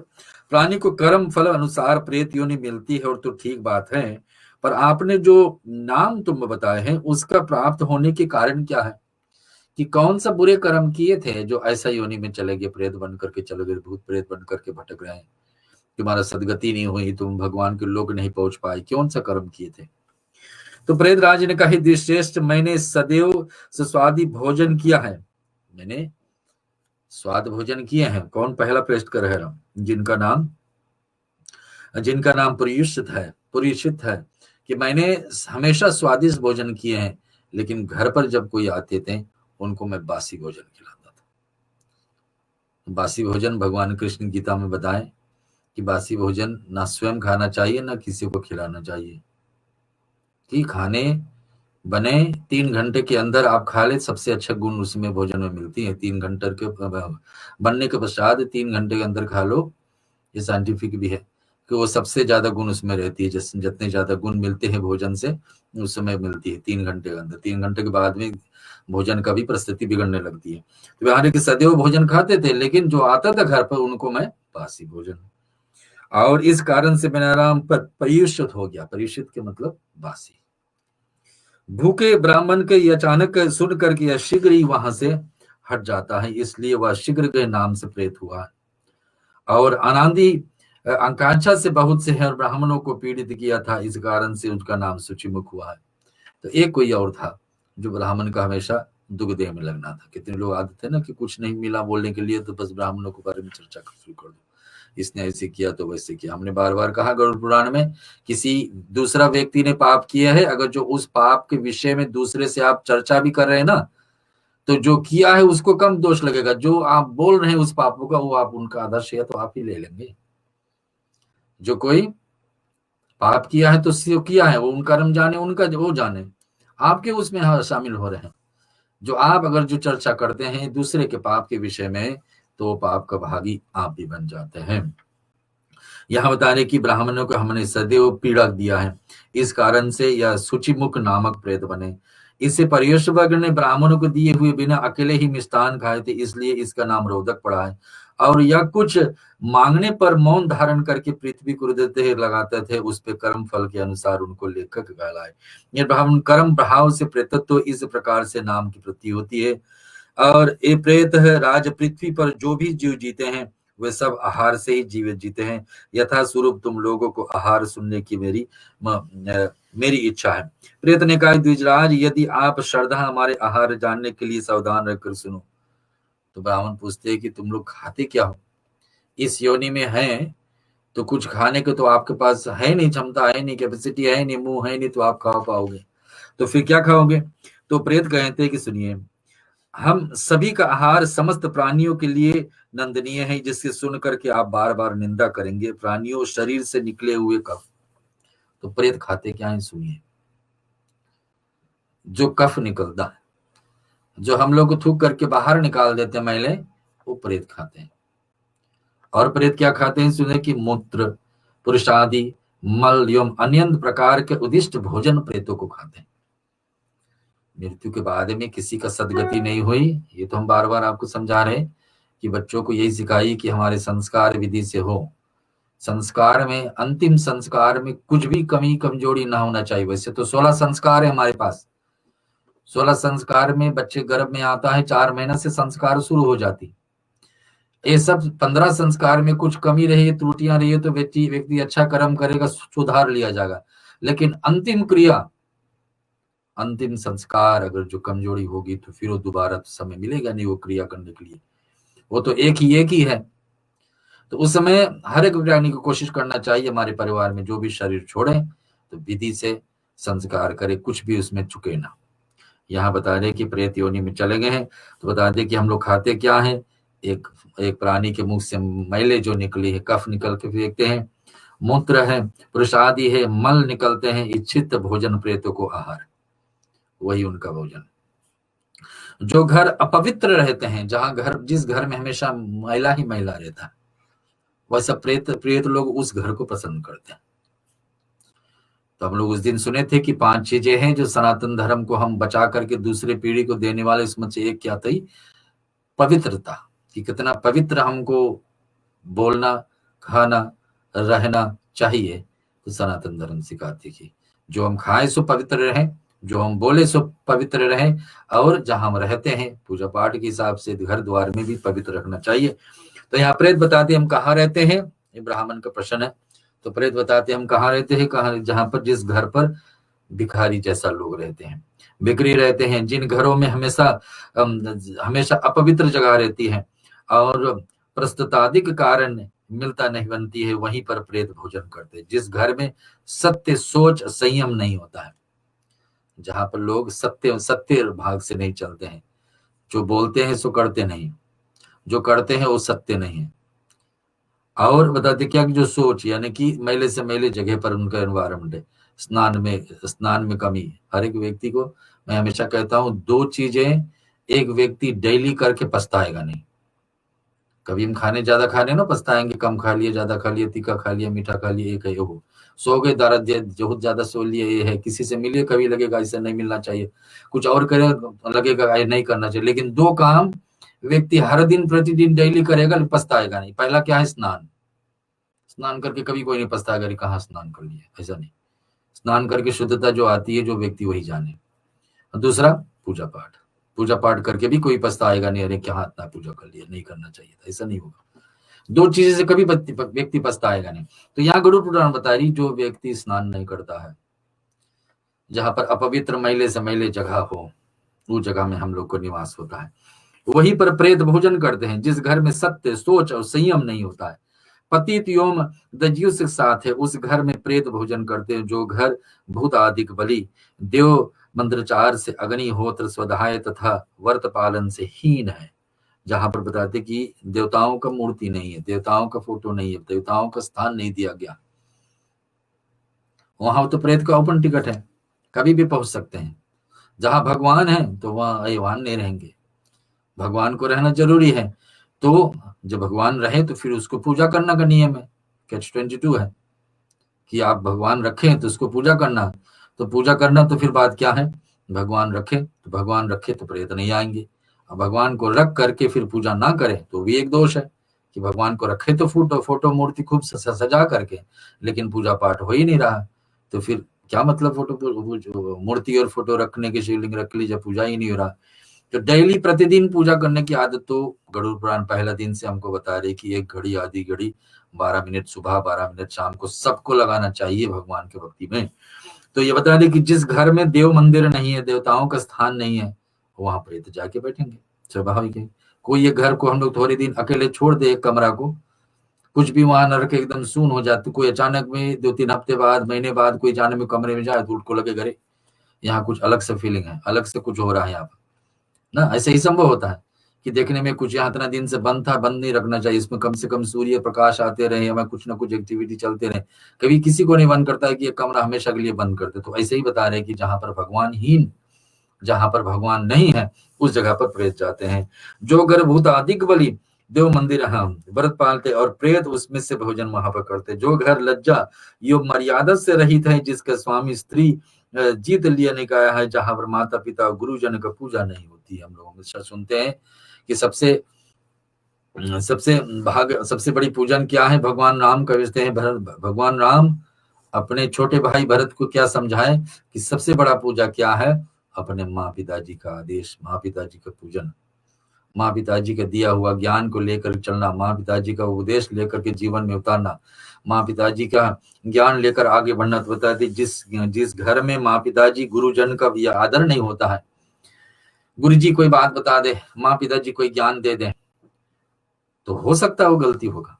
प्राणी को कर्म फल अनुसार प्रेत योनि मिलती है और तो ठीक बात है, पर आपने जो नाम तुम बताए हैं उसका प्राप्त होने के कारण क्या है? कि कौन सा बुरे कर्म किए थे जो ऐसा योनि में चले गए, प्रेत बन करके चले गए, भूत प्रेत बन करके भटक रहे हैं, तुम्हारा सदगति नहीं हुई, तुम भगवान के लोग नहीं पहुंच पाए, कौन सा कर्म किए थे? तो प्रेत राज ने कहा, श्रेष्ठ, मैंने सदैव सुस्वादि भोजन किया है। मैंने स्वाद भोजन किए हैं। कौन पहला प्रेत कर रहा? जिनका नाम पुरुषित है कि मैंने हमेशा स्वादिष्ट भोजन किए हैं, लेकिन घर पर जब कोई आते थे उनको मैं बासी भोजन खिलाता था। बासी भोजन भगवान कृष्ण गीता में बताएं कि बासी भोजन ना स्वयं खाना चाहिए ना किसी को खिलाना चाहिए। कि खाने बने 3 घंटे के अंदर आप खा ले, सबसे अच्छा गुण उसमें भोजन में मिलती है। 3 घंटे के बनने के पश्चात 3 घंटे के अंदर खा लो, ये साइंटिफिक भी है कि वो सबसे ज्यादा गुण उसमें रहती है। जितने ज्यादा गुण मिलते हैं भोजन से उस समय मिलती है 3 घंटे के अंदर। 3 घंटे के बाद में भोजन का भी परिस्थिति बिगड़ने लगती है। तो बिहारी के सदैव भोजन खाते थे, लेकिन जो आता था घर पर उनको मैं बासी भोजन, और इस कारण से मेरा नाम परिष्ठित हो गया। परिष्ठित के मतलब बासी। भूखे ब्राह्मण के अचानक सुन करके यह शीघ्र ही वहां से हट जाता है, इसलिए वह शीघ्र के नाम से प्रेत हुआ है। और अनादि आकांक्षा से बहुत से है और ब्राह्मणों को पीड़ित किया था, इस कारण से उसका नाम सूचिमुख हुआ है। तो एक कोई और था जो ब्राह्मण का हमेशा दुग्धे में लगना था। कितने लोग आते थे ना कि कुछ नहीं मिला बोलने के लिए तो बस ब्राह्मणों के बारे में चर्चा शुरू कर दो, इसने ऐसे किया तो वैसे किया। हमने बार बार कहा गरुड़ पुराण में, किसी दूसरा व्यक्ति ने पाप किया है, अगर जो उस पाप के विषय में दूसरे से आप चर्चा भी कर रहे हैं ना, तो जो किया है उसको कम दोष लगेगा। जो आप बोल रहे हैं उस पापों का, वो आप उनका आदर्श है तो आप ही ले लेंगे। जो कोई पाप किया है तो किया है, वो उनका कर्म जाने, उनका वो जाने, आपके उसमें शामिल हो रहे हैं। जो आप अगर जो चर्चा करते हैं दूसरे के पाप के विषय में, तो पाप का भागी आप भी बन जाते हैं। यह बता रहे कि ब्राह्मणों को हमने सदैव पीड़ा दिया है, इस कारण से यह सूचिमुख नामक प्रेत बने। इससे पर्यवेक्षक ने ब्राह्मणों को दिए हुए बिना अकेले ही मिष्टान खाए थे, इसलिए इसका नाम रोदक पड़ा है। और यह कुछ मांगने पर मौन धारण करके पृथ्वी को हृदय लगाते थे, उस पे कर्म फल के अनुसार उनको लेखक कहलाए। ये ब्राह्मण कर्म भाव से प्रेतत्व इस प्रकार से नाम की प्रति होती है। और ये प्रेत है राज, पृथ्वी पर जो भी जीव जीते हैं वे सब आहार से ही जीवित जीते हैं। यथा स्वरूप तुम लोगों को आहार सुनने की मेरी इच्छा है। प्रेत ने कहा, द्विजराज, यदि आप श्रद्धा हमारे आहार जानने के लिए सावधान रहकर सुनो। तो ब्राह्मण पूछते हैं कि तुम लोग खाते क्या हो? इस योनि में है तो कुछ खाने को तो आपके पास है नहीं, क्षमता है नहीं, कैपेसिटी है नहीं, मुंह है नहीं, तो आप खा पाओगे तो फिर क्या खाओगे? तो प्रेत कहते हैं कि सुनिए, हम सभी का आहार समस्त प्राणियों के लिए नंदनीय है, जिससे सुन करके आप बार बार निंदा करेंगे। प्राणियों शरीर से निकले हुए कफ। तो प्रेत खाते क्या है सुनिए, जो कफ निकलता है, जो हम लोग थूक करके बाहर निकाल देते हैं मैले, वो प्रेत खाते हैं। और प्रेत क्या खाते हैं सुने कि मूत्र, पुरुषादि, मल एवं अन्य प्रकार के उदिष्ट भोजन प्रेतों को खाते हैं। मृत्यु के बाद में किसी का सदगति नहीं हुई, ये तो हम बार बार आपको समझा रहे हैं कि बच्चों को यही सिखाइए कि हमारे संस्कार विधि से हो। संस्कार में, अंतिम संस्कार में कुछ भी कमी कमजोरी ना होना चाहिए। वैसे तो 16 संस्कार है हमारे पास। 16 संस्कार में बच्चे गर्भ में आता है, 4 महीना से संस्कार शुरू हो जाती। ये सब 15 संस्कार में कुछ कमी रही, त्रुटियां रही तो व्यक्ति अच्छा कर्म करेगा, सुधार लिया जाएगा। लेकिन अंतिम क्रिया, अंतिम संस्कार अगर जो कमजोरी होगी तो फिर वो दोबारा तो समय मिलेगा नहीं वो क्रिया करने के लिए। वो तो एक ही है। तो उस समय हर एक प्राणी को कोशिश करना चाहिए हमारे परिवार में जो भी शरीर छोड़े तो विधि से संस्कार करे, कुछ भी उसमें चुके ना। यहाँ बता रहे कि प्रेत योनि में चले गए हैं तो बता दे कि हम लोग खाते क्या है। एक एक प्राणी के मुख से मैले जो निकली है, कफ निकल के फेंकते हैं, मूत्र है, प्रसादी है, मल निकलते हैं, इच्छित भोजन प्रेतों को आहार, वही उनका भोजन। जो घर अपवित्र रहते हैं, जिस घर में हमेशा मैला ही मैला रहता है, वैसा प्रेत लोग उस घर को पसंद करते हैं। तो हम लोग उस दिन सुने थे कि 5 चीजें हैं जो सनातन धर्म को हम बचा करके दूसरे पीढ़ी को देने वाले, इसमें से एक क्या थी? पवित्रता, कि कितना पवित्र हमको बोलना, खाना, रहना चाहिए। तो सनातन धर्म सिखाती कि जो हम खाएं सो पवित्र रहें, जो हम बोले सो पवित्र रहें, और जहां हम रहते हैं पूजा पाठ के हिसाब से घर द्वार में भी पवित्र रखना चाहिए। तो यहाँ प्रेत बताते हम कहाँ रहते हैं, ये ब्राह्मण का प्रश्न है। तो प्रेत बताते हम कहाँ रहते हैं, कहाँ, जहां पर जिस घर पर भिखारी जैसा लोग रहते हैं, बिक्री रहते हैं, जिन घरों में हमेशा अपवित्र जगह रहती है और प्रस्तुतादिक कारण मिलता नहीं बनती है, वहीं पर प्रेत भोजन करते हैं। जिस घर में सत्य, सोच, संयम नहीं होता है, जहां पर लोग सत्य भाग से नहीं चलते हैं, जो बोलते हैं सो करते नहीं, जो करते हैं वो सत्य नहीं है। और बताते क्या कि जो सोच, यानी कि मैले से मैले जगह पर उनका एनवायरमेंट है, स्नान में कमी है। हर एक व्यक्ति को मैं हमेशा कहता हूँ 2 चीजें एक व्यक्ति डेली करके पछताएगा नहीं। कभी हम ज्यादा खाने ना पछताएंगे, कम खा लिए, ज्यादा खा लिए, तीखा खा लिया, मीठा खा लिया, एक है हो, सो गए, दारा दिया, बहुत ज्यादा सो लिए, ये है। किसी से मिलिए, कभी लगेगा ऐसा नहीं मिलना चाहिए, कुछ और करे लगेगा नहीं करना चाहिए। लेकिन 2 काम व्यक्ति हर दिन प्रतिदिन डेली करेगा, पछताएगा नहीं। पहला क्या है? स्नान करके कभी कोई नहीं पछताएगा कि कहाँ स्नान कर लिया, ऐसा नहीं। स्नान करके शुद्धता जो आती है, जो व्यक्ति वही जाने। और दूसरा पूजा पाठ करके भी कोई पछताएगा नहीं, अरे क्या इतना पूजा कर लिया, नहीं करना चाहिए था, ऐसा नहीं होगा। 2 चीजें से कभी व्यक्ति पछताएगा नहीं। तो यहाँ गरुड़ पुराण बता रही, जो व्यक्ति स्नान नहीं करता है, जहां पर अपवित्र मैले से मैले जगह हो, उस जगह में हम लोग को निवास होता है, वहीं पर प्रेत भोजन करते हैं। जिस घर में सत्य, सोच और संयम नहीं होता है, पतित एवं दज्युष के साथ है, उस घर में प्रेत भोजन करते हैं। जो घर भूत आदिक बलि, देव मंत्रचार से, अग्निहोत्र, स्वाध्याय तथा व्रत पालन से हीन है, जहां पर बताते कि देवताओं का मूर्ति नहीं है, देवताओं का फोटो नहीं है, देवताओं का स्थान नहीं दिया गया, वहां तो प्रेत का ओपन टिकट है, कभी भी पहुंच सकते हैं। जहां भगवान है तो वहां अयवान नहीं रहेंगे, भगवान को रहना जरूरी है। तो जब भगवान रहे तो फिर उसको पूजा करना का नियम है। कैच 22 है कि आप भगवान रखें तो उसको पूजा करना, तो पूजा करना तो फिर बात क्या है? भगवान रखे तो प्रेत नहीं आएंगे। अब भगवान को रख करके फिर पूजा ना करें तो भी एक दोष है कि भगवान को रखे तो फोटो मूर्ति खूब सजा करके, लेकिन पूजा पाठ हो ही नहीं रहा, तो फिर क्या मतलब फोटो मूर्ति और फोटो रखने की, शिवलिंग रख लीजिए, पूजा ही नहीं हो रहा। तो डेली प्रतिदिन पूजा करने की आदत तो गरुड़ पुराण पहला दिन से हमको बता रही कि 1 घड़ी, आधी घड़ी, 12 मिनट सुबह, 12 मिनट शाम को सबको लगाना चाहिए भगवान के भक्ति में। तो ये बता दें कि जिस घर में देव मंदिर नहीं है, देवताओं का स्थान नहीं है, वहां प्रेत जाके बैठेंगे, स्वाभाविक है। कोई एक घर को हम लोग थोड़े दिन अकेले छोड़ दे, एक कमरा को, कुछ भी वहां न रखे, एकदम सुन हो जाती, कोई अचानक में 2-3 हफ्ते बाद, महीने बाद कोई जाने में कमरे में जाए तो उनको लगे घरे यहाँ कुछ अलग से फीलिंग है, अलग से कुछ हो रहा है यहाँ पर ना। ऐसे ही संभव होता है कि देखने में कुछ यहाँ इतना दिन से बंद था, बंद नहीं रखना चाहिए, इसमें कम से कम सूर्य प्रकाश आते रहे, हमें कुछ ना कुछ एक्टिविटी चलते रहे। कभी किसी को नहीं मन करता है कि ये कमरा हमेशा के लिए बंद कर दे। तो ऐसे ही बता रहे हैं कि जहां पर भगवानहीन, जहां पर भगवान नहीं है, उस जगह पर प्रेत जाते हैं। जो गर्भभूत अधिक बलि, देव मंदिर व्रत पालते और प्रेत उसमें से भोजन वहां पर करते। जो घर लज्जा योग मर्यादा से रहित है, जिसका स्वामी स्त्री जीत लिया निकाया है, जहां पर माता पिता गुरुजन का पूजा नहीं होती। हम लोग हमेशा सुनते हैं कि सबसे बड़ी पूजन क्या है? भगवान राम का भेजते हैं। भगवान राम अपने छोटे भाई भरत को क्या समझाए कि सबसे बड़ा पूजा क्या है? अपने माँ पिताजी का आदेश, माँ पिताजी का पूजन, माँ पिताजी का दिया हुआ ज्ञान को लेकर चलना, माँ पिताजी का उपदेश लेकर के जीवन में उतारना, माँ पिताजी का ज्ञान लेकर आगे बढ़ना। तो बताते जिस घर में माँ पिताजी गुरुजन का यह आदर नहीं होता है, गुरु जी कोई बात बता दे, माँ पिताजी कोई ज्ञान दे दे, तो हो सकता है वो गलती होगा,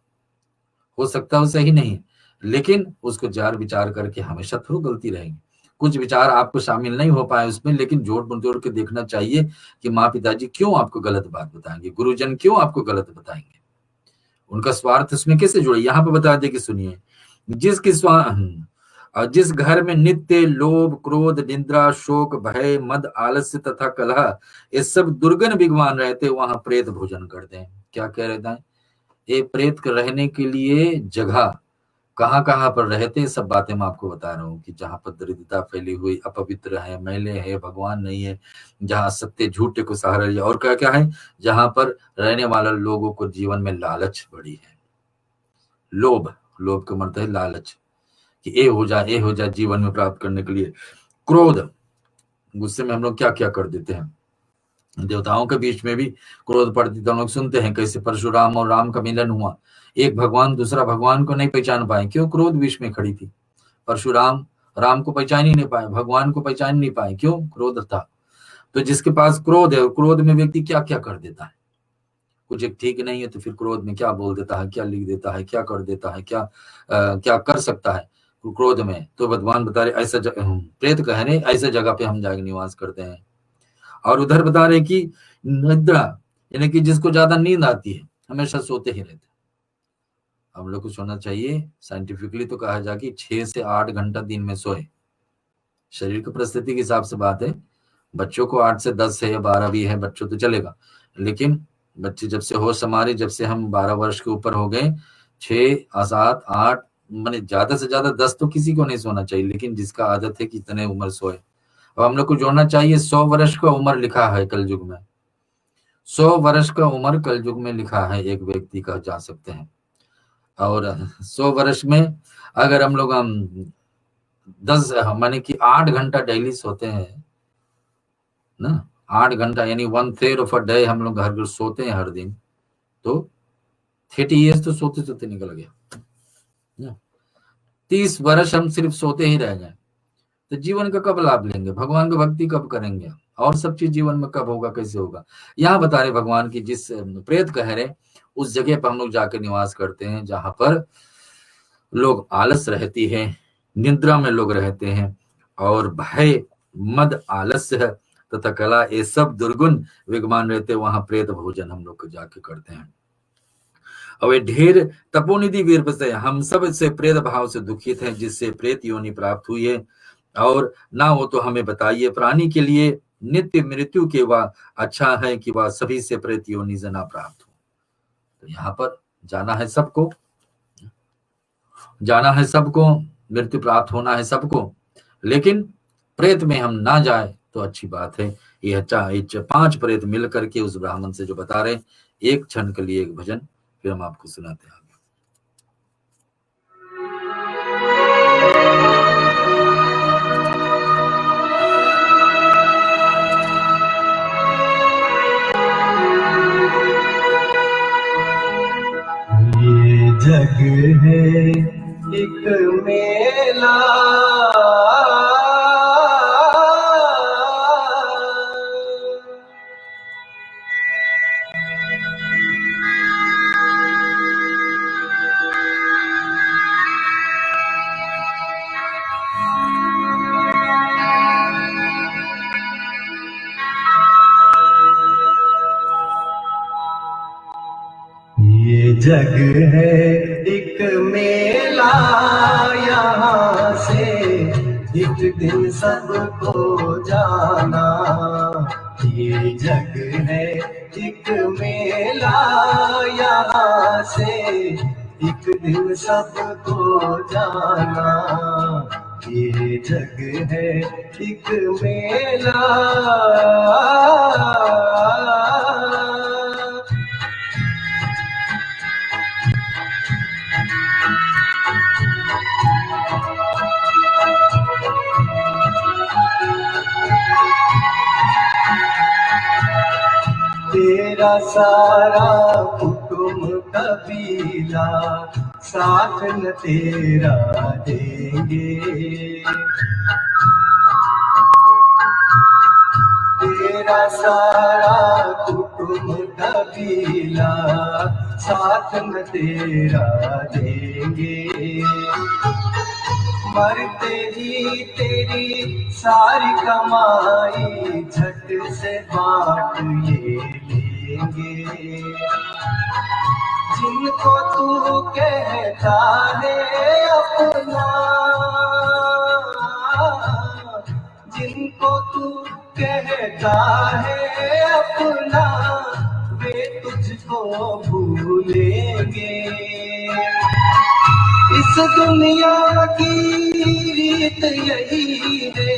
हो सकता है वो सही नहीं, लेकिन उसको जार विचार करके हमेशा थोड़ा गलती रहेगी। कुछ विचार आपको शामिल नहीं हो पाए उसमें, लेकिन जोड़ बटोर के देखना चाहिए कि माँ पिताजी क्यों आपको गलत बात बताएंगे, गुरुजन क्यों आपको गलत बताएंगे, उनका स्वार्थ उसमें कैसे जुड़े। यहाँ पे बता दे कि सुनिए, जिस घर में नित्य लोभ, क्रोध, निंद्रा, शोक, भय, मद, आलस्य तथा कलह ये सब दुर्गन विद्वान रहते, वहां प्रेत भोजन करते हैं। क्या कह रहे हैं, ये प्रेत रहने के लिए जगह कहाँ कहाँ पर रहते हैं, सब बातें मैं आपको बता रहा हूँ कि जहां पर दरिद्रता फैली हुई, अपवित्र है, मैले है, भगवान नहीं है, जहां सत्य झूठे को सहारा लिया, और क्या क्या है, जहां पर रहने वाला लोगों को जीवन में लालच बड़ी है, लोभ, लोभ का मतलब है लालच कि ये हो जाए जीवन में प्राप्त करने के लिए। क्रोध, गुस्से में हम लोग क्या क्या कर देते हैं, देवताओं के बीच में भी क्रोध पड़ती, तो हम लोग सुनते हैं कैसे परशुराम और राम का मिलन हुआ, एक भगवान दूसरा भगवान को नहीं पहचान पाए, क्यों, क्रोध बीच में खड़ी थी। परशुराम राम को पहचान ही नहीं पाए, भगवान को पहचान नहीं पाए, क्यों, क्रोध था। तो जिसके पास क्रोध है, क्रोध में व्यक्ति क्या क्या कर देता है, कुछ एक ठीक नहीं है तो फिर क्रोध में क्या बोल देता है, क्या लिख देता है, क्या कर देता है, क्या कर सकता है क्रोध में। तो भगवान बता रहे ऐसा प्रेत कह रहे ऐसे जगह पे हम जाके निवास करते हैं। और उधर बता रहे कि निद्रा, यानी कि जिसको ज्यादा नींद आती है, हमेशा सोते ही रहते। हम लोग को सोना चाहिए, साइंटिफिकली तो कहा जाए कि 6 से 8 घंटा दिन में सोए, शरीर की परिस्थिति के हिसाब से बात है। बच्चों को 8 से 10 है या 12 भी है बच्चों तो चलेगा, लेकिन बच्चे जब से होश हमारे, जब से हम 12 वर्ष के ऊपर हो गए, 6, 7, 8 माने ज्यादा से ज्यादा 10 तो किसी को नहीं सोना चाहिए, लेकिन जिसका आदत है कि इतने उम्र सोए। अब हम लोग को जोड़ना चाहिए 100 वर्ष का उम्र लिखा है कलयुग में, 100 वर्ष का उम्र कलयुग में लिखा है एक व्यक्ति का, जा सकते हैं। और 100 वर्ष में अगर हम लोग 10 माने कि 8 घंटा डेली सोते हैं ना, 8 घंटा यानी 1/3 ऑफ अ डे हम लोग घर घर सोते हैं हर दिन, तो 30 ईयर्स तो सोते सोते निकल गया। 30 वर्ष हम सिर्फ सोते ही रह जाए तो जीवन का कब लाभ लेंगे, भगवान की भक्ति कब करेंगे, और सब चीज जीवन में कब होगा, कैसे होगा। यहाँ बता रहे भगवान की जिस प्रेत कह रहे उस जगह पर हम लोग जाकर निवास करते हैं जहां पर लोग आलस रहती है, निद्रा में लोग रहते हैं, और भय, मद, आलस्य तथा कला ये सब दुर्गुण विद्वान रहते, वहां प्रेत भोजन हम लोग जाके करते हैं। और वे ढेर तपोनिधि वीर बसे, हम सब से प्रेत भाव से दुखित हैं, जिससे प्रेत योनि प्राप्त हुई है, और ना हो तो हमें बताइए। प्राणी के लिए नित्य मृत्यु के वह अच्छा है कि वह सभी से प्रेत योनि जना प्राप्त हो। तो यहाँ पर जाना है सबको, जाना है सबको, मृत्यु प्राप्त होना है सबको, लेकिन प्रेत में हम ना जाए तो अच्छी बात है। ये 5 प्रेत मिल करके उस ब्राह्मण से जो बता रहे, एक क्षण के लिए एक भजन फिर हम आपको सुनाते हैं। ये जग है एक मेला, ये जग है एक मेला, यहाँ से एक दिन सबको जाना। ये जग है एक मेला, यहाँ से एक दिन सबको जाना। ये जग है एक मेला। तेरा सारा कुटुंब कबीला साथ न तेरा देंगे। तेरा सारा कुटुंब कबीला साथ न तेरा देंगे। मरते ही तेरी सारी कमाई झट से बांट ये लेंगे। जिनको तू कहता है अपना, जिनको तू कहता है अपना, वे तुझको भूलेंगे। इस दुनिया की रीत यही है,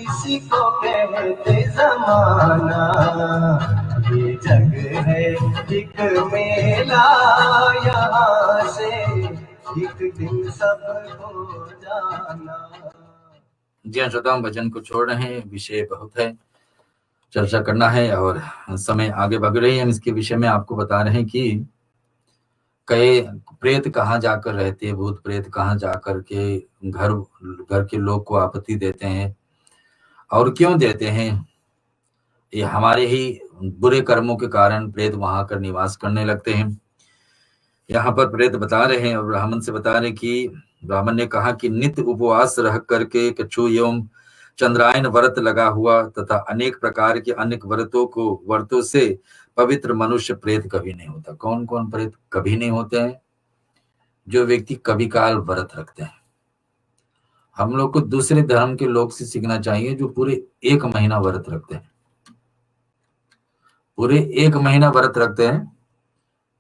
इसी को कहते जमाना। ये जग है एक मेला, यहाँ से एक दिन सब हो जाना। जी हाँ श्रोताओं, भजन को छोड़ रहे हैं, विषय बहुत है, चर्चा करना है और समय आगे बढ़ रही है। हम इसके विषय में आपको बता रहे हैं कि कई प्रेत कहाँ जाकर रहते हैं, भूत प्रेत कहाँ जाकर के घर के लोग को आपत्ति देते हैं और क्यों देते हैं। ये हमारे ही बुरे कर्मों के कारण प्रेत वहां आकर निवास करने लगते हैं। यहाँ पर प्रेत बता रहे हैं और ब्राह्मण से बता रहे कि ब्राह्मण ने कहा कि नित्य उपवास रह करके कछु एवं चंद्रायन व्रत लगा हुआ तथा अनेक प्रकार के अन्य व्रतों से पवित्र मनुष्य प्रेत कभी नहीं होता। कौन कौन प्रेत कभी नहीं होते हैं? जो व्यक्ति कभी काल व्रत रखते हैं। हम लोग को दूसरे धर्म के लोग से सीखना चाहिए जो पूरे 1 महीना व्रत रखते हैं। पूरे 1 महीना व्रत रखते हैं,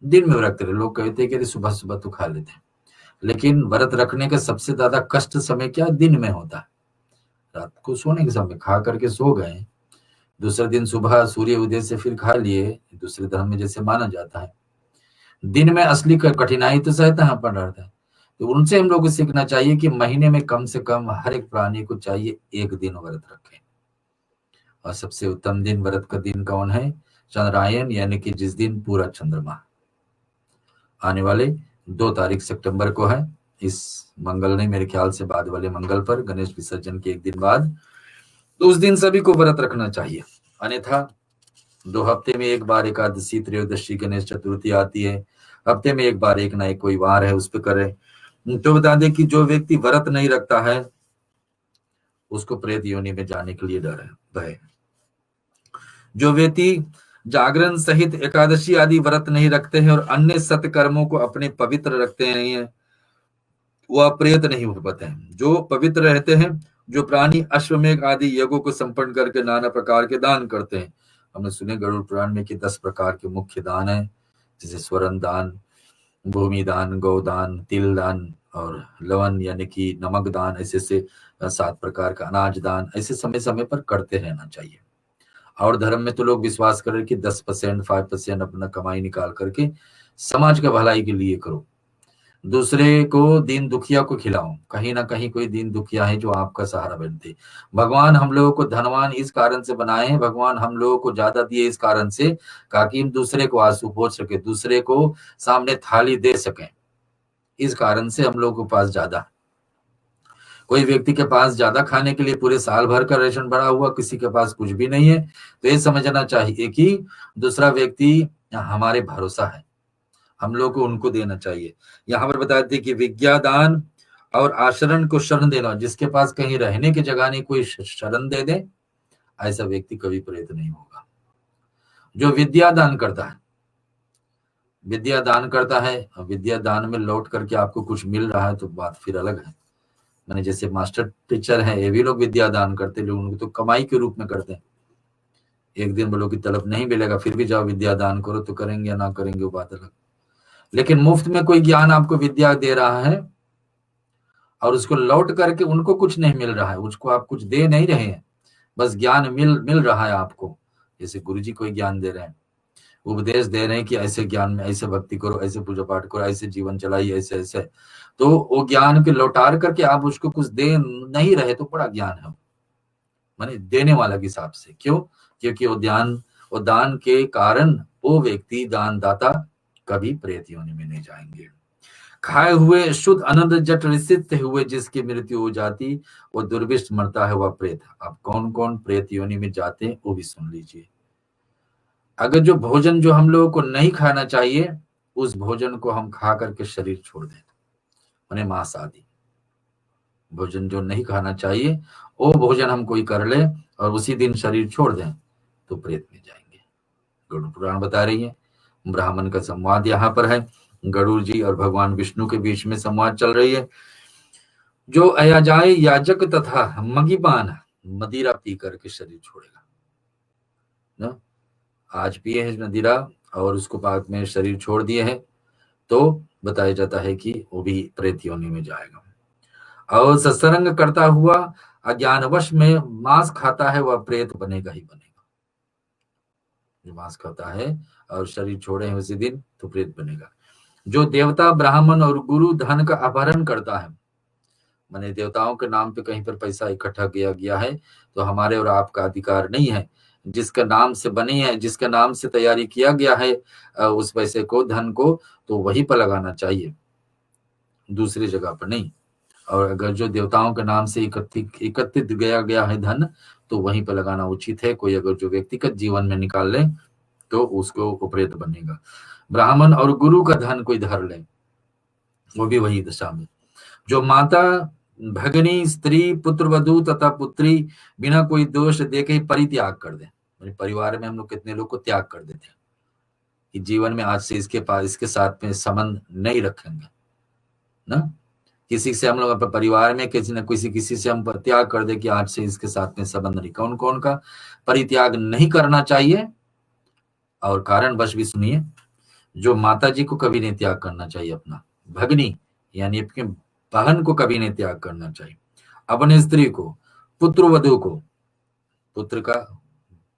दिन में रखते हैं। लोग कहते हैं कि सुबह सुबह तो खा लेते हैं, लेकिन व्रत रखने का सबसे ज्यादा कष्ट समय क्या? दिन में होता है। रात को सोने के समय खा करके सो गए, दूसरे दिन सुबह सूर्य उदय से फिर खा लिए, दूसरे धर्म में जैसे माना जाता है। दिन में असली कठिनाई तो सहता है पड़ रहा है। तो उनसे हम लोग को सीखना चाहिए कि महीने में कम से कम हर एक प्राणी को चाहिए 1 दिन व्रत रखें। और सबसे उत्तम दिन व्रत का दिन कौन है? चंद्रायन, यानी कि जिस दिन पूरा चंद्रमा आने वाले 2 तारीख सितंबर को है। इस मंगल नहीं, मेरे ख्याल से बाद वाले मंगल पर, गणेश विसर्जन के 1 दिन बाद, तो उस दिन सभी को व्रत रखना चाहिए। अन्यथा 2 हफ्ते में 1 बार एकादशी, त्रयोदशी, गणेश चतुर्थी आती है, हफ्ते में 1 बार एक ना एक कोई वार है, उस पर करे। तो बता दें कि जो व्यक्ति व्रत नहीं रखता है उसको प्रेत योनि में जाने के लिए डर है। जो व्यक्ति जागरण सहित एकादशी आदि व्रत नहीं रखते हैं और अन्य सत्कर्मों को अपने पवित्र रखते हैं, वह प्रेत नहीं हो पाते हैं। जो पवित्र रहते हैं, जो प्राणी अश्वमेघ आदि यज्ञों को संपन्न करके नाना प्रकार के दान करते हैं। हमने सुने गरुड़ पुराण में कि 10 प्रकार के मुख्य दान है, जैसे स्वर्ण दान, भूमि दान, गौदान, तिल दान और लवण यानी कि नमक दान, ऐसे 7 प्रकार का अनाज दान, ऐसे समय समय पर करते रहना चाहिए। और धर्म में तो लोग विश्वास कर रहे कि 10%, 5% अपना कमाई निकाल करके समाज का भलाई के लिए करो, दूसरे को दीन दुखिया को खिलाओ। कहीं ना कहीं कोई दीन दुखिया है जो आपका सहारा बनते। भगवान हम लोगों को धनवान इस कारण से बनाए हैं, भगवान हम लोगों को ज्यादा दिए इस कारण से, ताकि हम दूसरे को आंसू पोंछ सके, दूसरे को सामने थाली दे सकें। इस कारण से हम लोगों के पास ज्यादा, कोई व्यक्ति के पास ज्यादा खाने के लिए पूरे साल भर का राशन भरा हुआ, किसी के पास कुछ भी नहीं है, तो ये समझना चाहिए कि दूसरा व्यक्ति हमारे भरोसा है, हम लोग को उनको देना चाहिए। यहाँ पर बताते कि विज्ञादान और आचरण को शरण देना, जिसके पास कहीं रहने की जगह नहीं, कोई शरण दे दे, ऐसा व्यक्ति कभी प्रेत नहीं होगा। जो विद्या दान करता है, विद्या दान करता है, विद्या दान में लौट करके आपको कुछ मिल रहा है तो बात फिर अलग है। मैंने जैसे मास्टर टीचर है, ये भी लोग विद्या दान करते, लोग उनको तो कमाई के रूप में करते हैं। एक दिन बोलो कि तलब नहीं मिलेगा, फिर भी जाओ विद्या दान करो, तो करेंगे या ना करेंगे वो बात अलग। लेकिन मुफ्त में कोई ज्ञान आपको विद्या दे रहा है और उसको लौट करके उनको कुछ नहीं मिल रहा है, उसको आप कुछ दे नहीं रहे हैं, बस ज्ञान मिल रहा है आपको। जैसे गुरुजी कोई ज्ञान दे रहे हैं, उपदेश दे रहे हैं कि ऐसे ज्ञान में ऐसे भक्ति करो, ऐसे पूजा पाठ करो, ऐसे जीवन चलाइए, ऐसे ऐसे, तो वो ज्ञान के लौटार करके आप उसको कुछ दे नहीं रहे तो बड़ा ज्ञान है, माने देने वाला के हिसाब से। क्यों? क्योंकि वो दान के कारण वो व्यक्ति, दान दाता कभी प्रेत योनि में नहीं जाएंगे। खाए हुए शुद्ध अनंत जट रिसित हुए जिसकी मृत्यु हो जाती, वो दुर्विष्ट मरता है, वह प्रेत। अब कौन कौन प्रेत योनि में जाते हैं वो भी सुन लीजिए। अगर जो भोजन जो हम लोगों को नहीं खाना चाहिए, उस भोजन को हम खा करके शरीर छोड़ दें, माने मांस आदि, भोजन जो नहीं खाना चाहिए वो भोजन हम कोई कर ले और उसी दिन शरीर छोड़ दें तो प्रेत में जाएंगे। गरुड़ पुराण बता रही है। ब्राह्मण का संवाद यहाँ पर है, गरुड़ जी और भगवान विष्णु के बीच में संवाद चल रही है। जो अयाजाय याजक तथा मगीपान मदिरा पी करके शरीर छोड़ेगा ना, आज पिए है मदिरा और उसको बाद में शरीर छोड़ दिए हैं तो बताया जाता है कि वो भी प्रेत योनि में जाएगा। और सत्संग करता हुआ अज्ञानवश में मांस खाता है वह प्रेत बनेगा ही बनेगा। जो मांस खाता है और शरीर छोड़े हैं उसी दिन तो प्रेत बनेगा। जो देवता ब्राह्मण और गुरु धन का अपहरण करता है, माने देवताओं के नाम पे कहीं पर पैसा इकट्ठा किया गया है तो हमारे और आपका अधिकार नहीं है। जिसका नाम से बनी है, जिसका नाम से तैयारी किया गया है उस पैसे को, धन को, तो वहीं पर लगाना चाहिए, दूसरी जगह पर नहीं। और अगर जो देवताओं के नाम से एकत्रित गया है धन तो वहीं पर लगाना उचित है। कोई अगर जो व्यक्तिगत जीवन में निकाल ले तो उसको उपरेत बनेगा। ब्राह्मण और गुरु का धन कोई धर ले वो भी वही दशा में। जो माता भगनी स्त्री पुत्रवधू तथा पुत्री बिना कोई दोष देखे ही परित्याग कर दे। परिवार में हम लोग कितने लोग को त्याग कर देते हैं कि जीवन में आज से इसके साथ में संबंध नहीं रखेंगे ना। किसी से हम लोग अपने परिवार में किसी से हम त्याग कर दे कि आज से इसके साथ में संबंध नहीं। कौन कौन का परित्याग नहीं करना चाहिए और कारण बस भी सुनिए। जो माता जी को कभी नहीं त्याग करना चाहिए, अपना भगनी यानी अपने बहन को कभी नहीं त्याग करना चाहिए, अपने स्त्री को, पुत्र वधु को, पुत्र का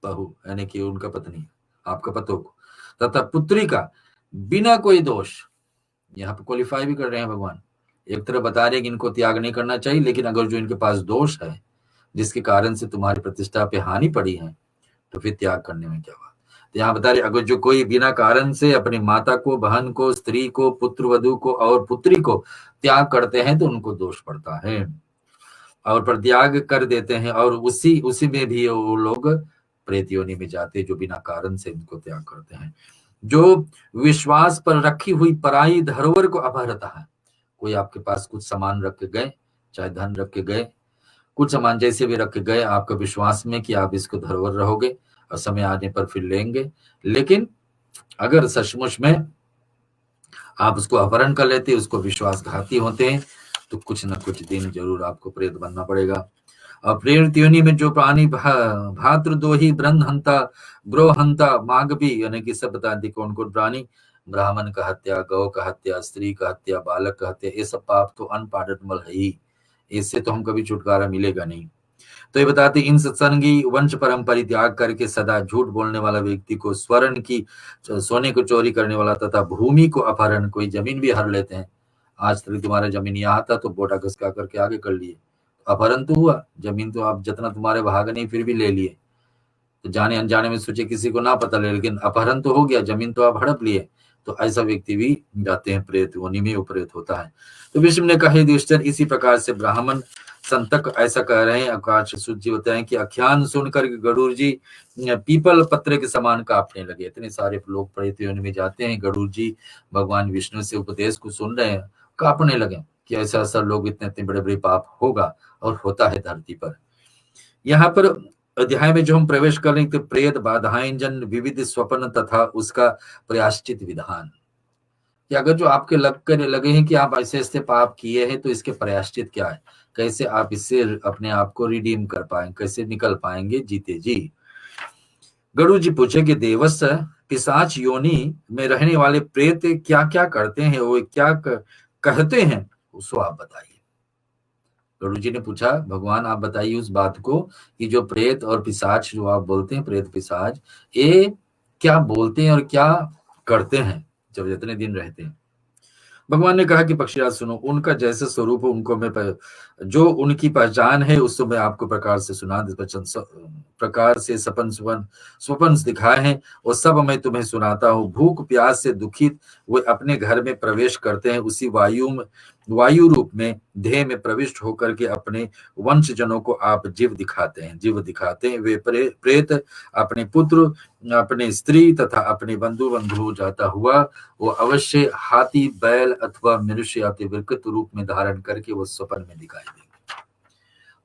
बहू यानी कि उनका पत्नी आपका पतों को, तथा पुत्री का बिना कोई दोष। यहाँ पे क्वालिफाई भी कर रहे हैं भगवान। एक तरह बता रहे हैं कि इनको त्याग नहीं करना चाहिए, लेकिन अगर जो इनके पास दोष है जिसके कारण से तुम्हारी प्रतिष्ठा पे हानि पड़ी है तो फिर त्याग करने में क्या बात। तो यहाँ बता रहे अगर जो कोई बिना कारण से अपनी माता को, बहन को, स्त्री को, पुत्र वधु को और पुत्री को त्याग करते हैं तो उनको दोष पड़ता है और परित्याग कर देते हैं और उसी में भी वो लोग प्रेत योनि में जाते जो बिना कारण से इनको त्याग करते हैं। जो विश्वास पर रखी हुई पराई धरोहर को अपहरता है। कोई आपके पास कुछ सामान रख के गए, चाहे धन रख के गए, कुछ सामान जैसे भी रख के गए आपका विश्वास में कि आप इसको धरोहर रहोगे और समय आने पर फिर लेंगे, लेकिन अगर सचमुच में आप उसको अपहरण कर लेते, उसको विश्वासघाती होते हैं तो कुछ न कुछ दिन जरूर आपको प्रेत बनना पड़ेगा। और प्रेत योनि में जो प्राणी भातृदोही, ब्रह्महंता, ग्रोहंता, मागभी यानी कि सब बता दी कौन कौन प्राणी, ब्राह्मण का हत्या, गौ का हत्या, स्त्री का हत्या, बालक का हत्या, ये सब पाप तो अनपार्डनेबल है ही, इससे तो हम कभी छुटकारा मिलेगा नहीं। तो ये बताते इन सत्संगी वंश परंपरा त्याग करके सदा झूठ बोलने वाला व्यक्ति को, स्वर्ण की सोने को चोरी करने वाला तथा भूमि को अपहरण, कोई जमीन भी हर लेते हैं। आज तक तुम्हारा जमीन यहाँ था तो बोटा घसका करके आगे कर लिए, अपहरण तो हुआ, जमीन तो आप जितना तुम्हारे भाग नहीं फिर भी ले लिए, तो जाने अनजाने में सोचे किसी को ना पता ले, लेकिन अपहरण तो हो गया, जमीन तो आप हड़प लिए। तो ऐसा व्यक्ति भी जाते हैं प्रेत योनि में, प्रेत होता है। तो विष्णु ने कहा दुष्टन, इसी प्रकार से ब्राह्मण संतक ऐसा कह रहे हैं। आकाश सूत जी बताएं कि आख्यान सुनकर गरुड़ जी पीपल पत्र के समान कांपने लगे। इतने सारे लोग प्रेत योनि में जाते हैं, गरुड़ जी भगवान विष्णु से उपदेश को सुन रहे हैं, कांपने लगे कि ऐसा ऐसा लोग इतने बड़े बड़े पाप होगा और होता है धरती पर। यहाँ पर अध्याय में जो हम प्रवेश कर रहे हैं, प्रेत बाधाएं जन विविध स्वप्न तथा उसका प्रायश्चित विधान, कि अगर जो आपके लगे हैं कि आप ऐसे ऐसे पाप किए हैं तो इसके प्रायश्चित क्या है, कैसे आप इससे अपने आप को रिडीम कर पाएंगे, कैसे निकल पाएंगे जीते जी। गरुड़ जी पूछे कि देवस्स पिशाच योनि में रहने वाले प्रेत क्या क्या करते हैं, वो क्या कहते हैं, उसको आप बताइए। गरुड़ जी ने पूछा भगवान आप बताइए उस बात को कि जो प्रेत और पिशाच जो आप बोलते हैं, प्रेत पिशाच, ये क्या बोलते हैं और क्या करते हैं जब जितने दिन रहते हैं। भगवान ने कहा कि पक्षीराज सुनो, उनका जैसे स्वरूप उनको मैं जो उनकी पहचान है उसको मैं आपको प्रकार से सुना, प्रकार से स्वप्न दिखाए हैं वो सब मैं तुम्हें सुनाता हूँ। भूख प्यास से दुखित वे अपने घर में प्रवेश करते हैं, उसी वायु रूप में देह में प्रविष्ट होकर के अपने वंशजनों को आप जीव दिखाते हैं। वे प्रेत अपने पुत्र, अपने स्त्री तथा अपने बंधु जाता हुआ वो अवश्य हाथी, बैल अथवा मनुष्य या विकृत रूप में धारण करके वो स्वप्न में दिखाई देंगे।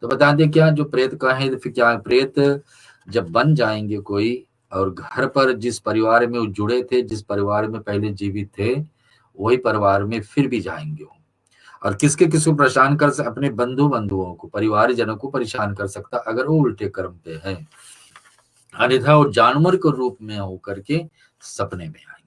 तो बता दें क्या जो प्रेत का है, फिर क्या प्रेत जब बन जाएंगे कोई, और घर पर जिस परिवार में वो जुड़े थे, जिस परिवार में पहले जीवित थे, वही परिवार में फिर भी जाएंगे वो। और किसके किसको परेशान कर सकता, अपने बंधुओं को, परिवार जनों को परेशान कर सकता अगर वो उल्टे कर्म पे है। अन्यथा वो जानवर के रूप में होकर के सपने में आएंगे।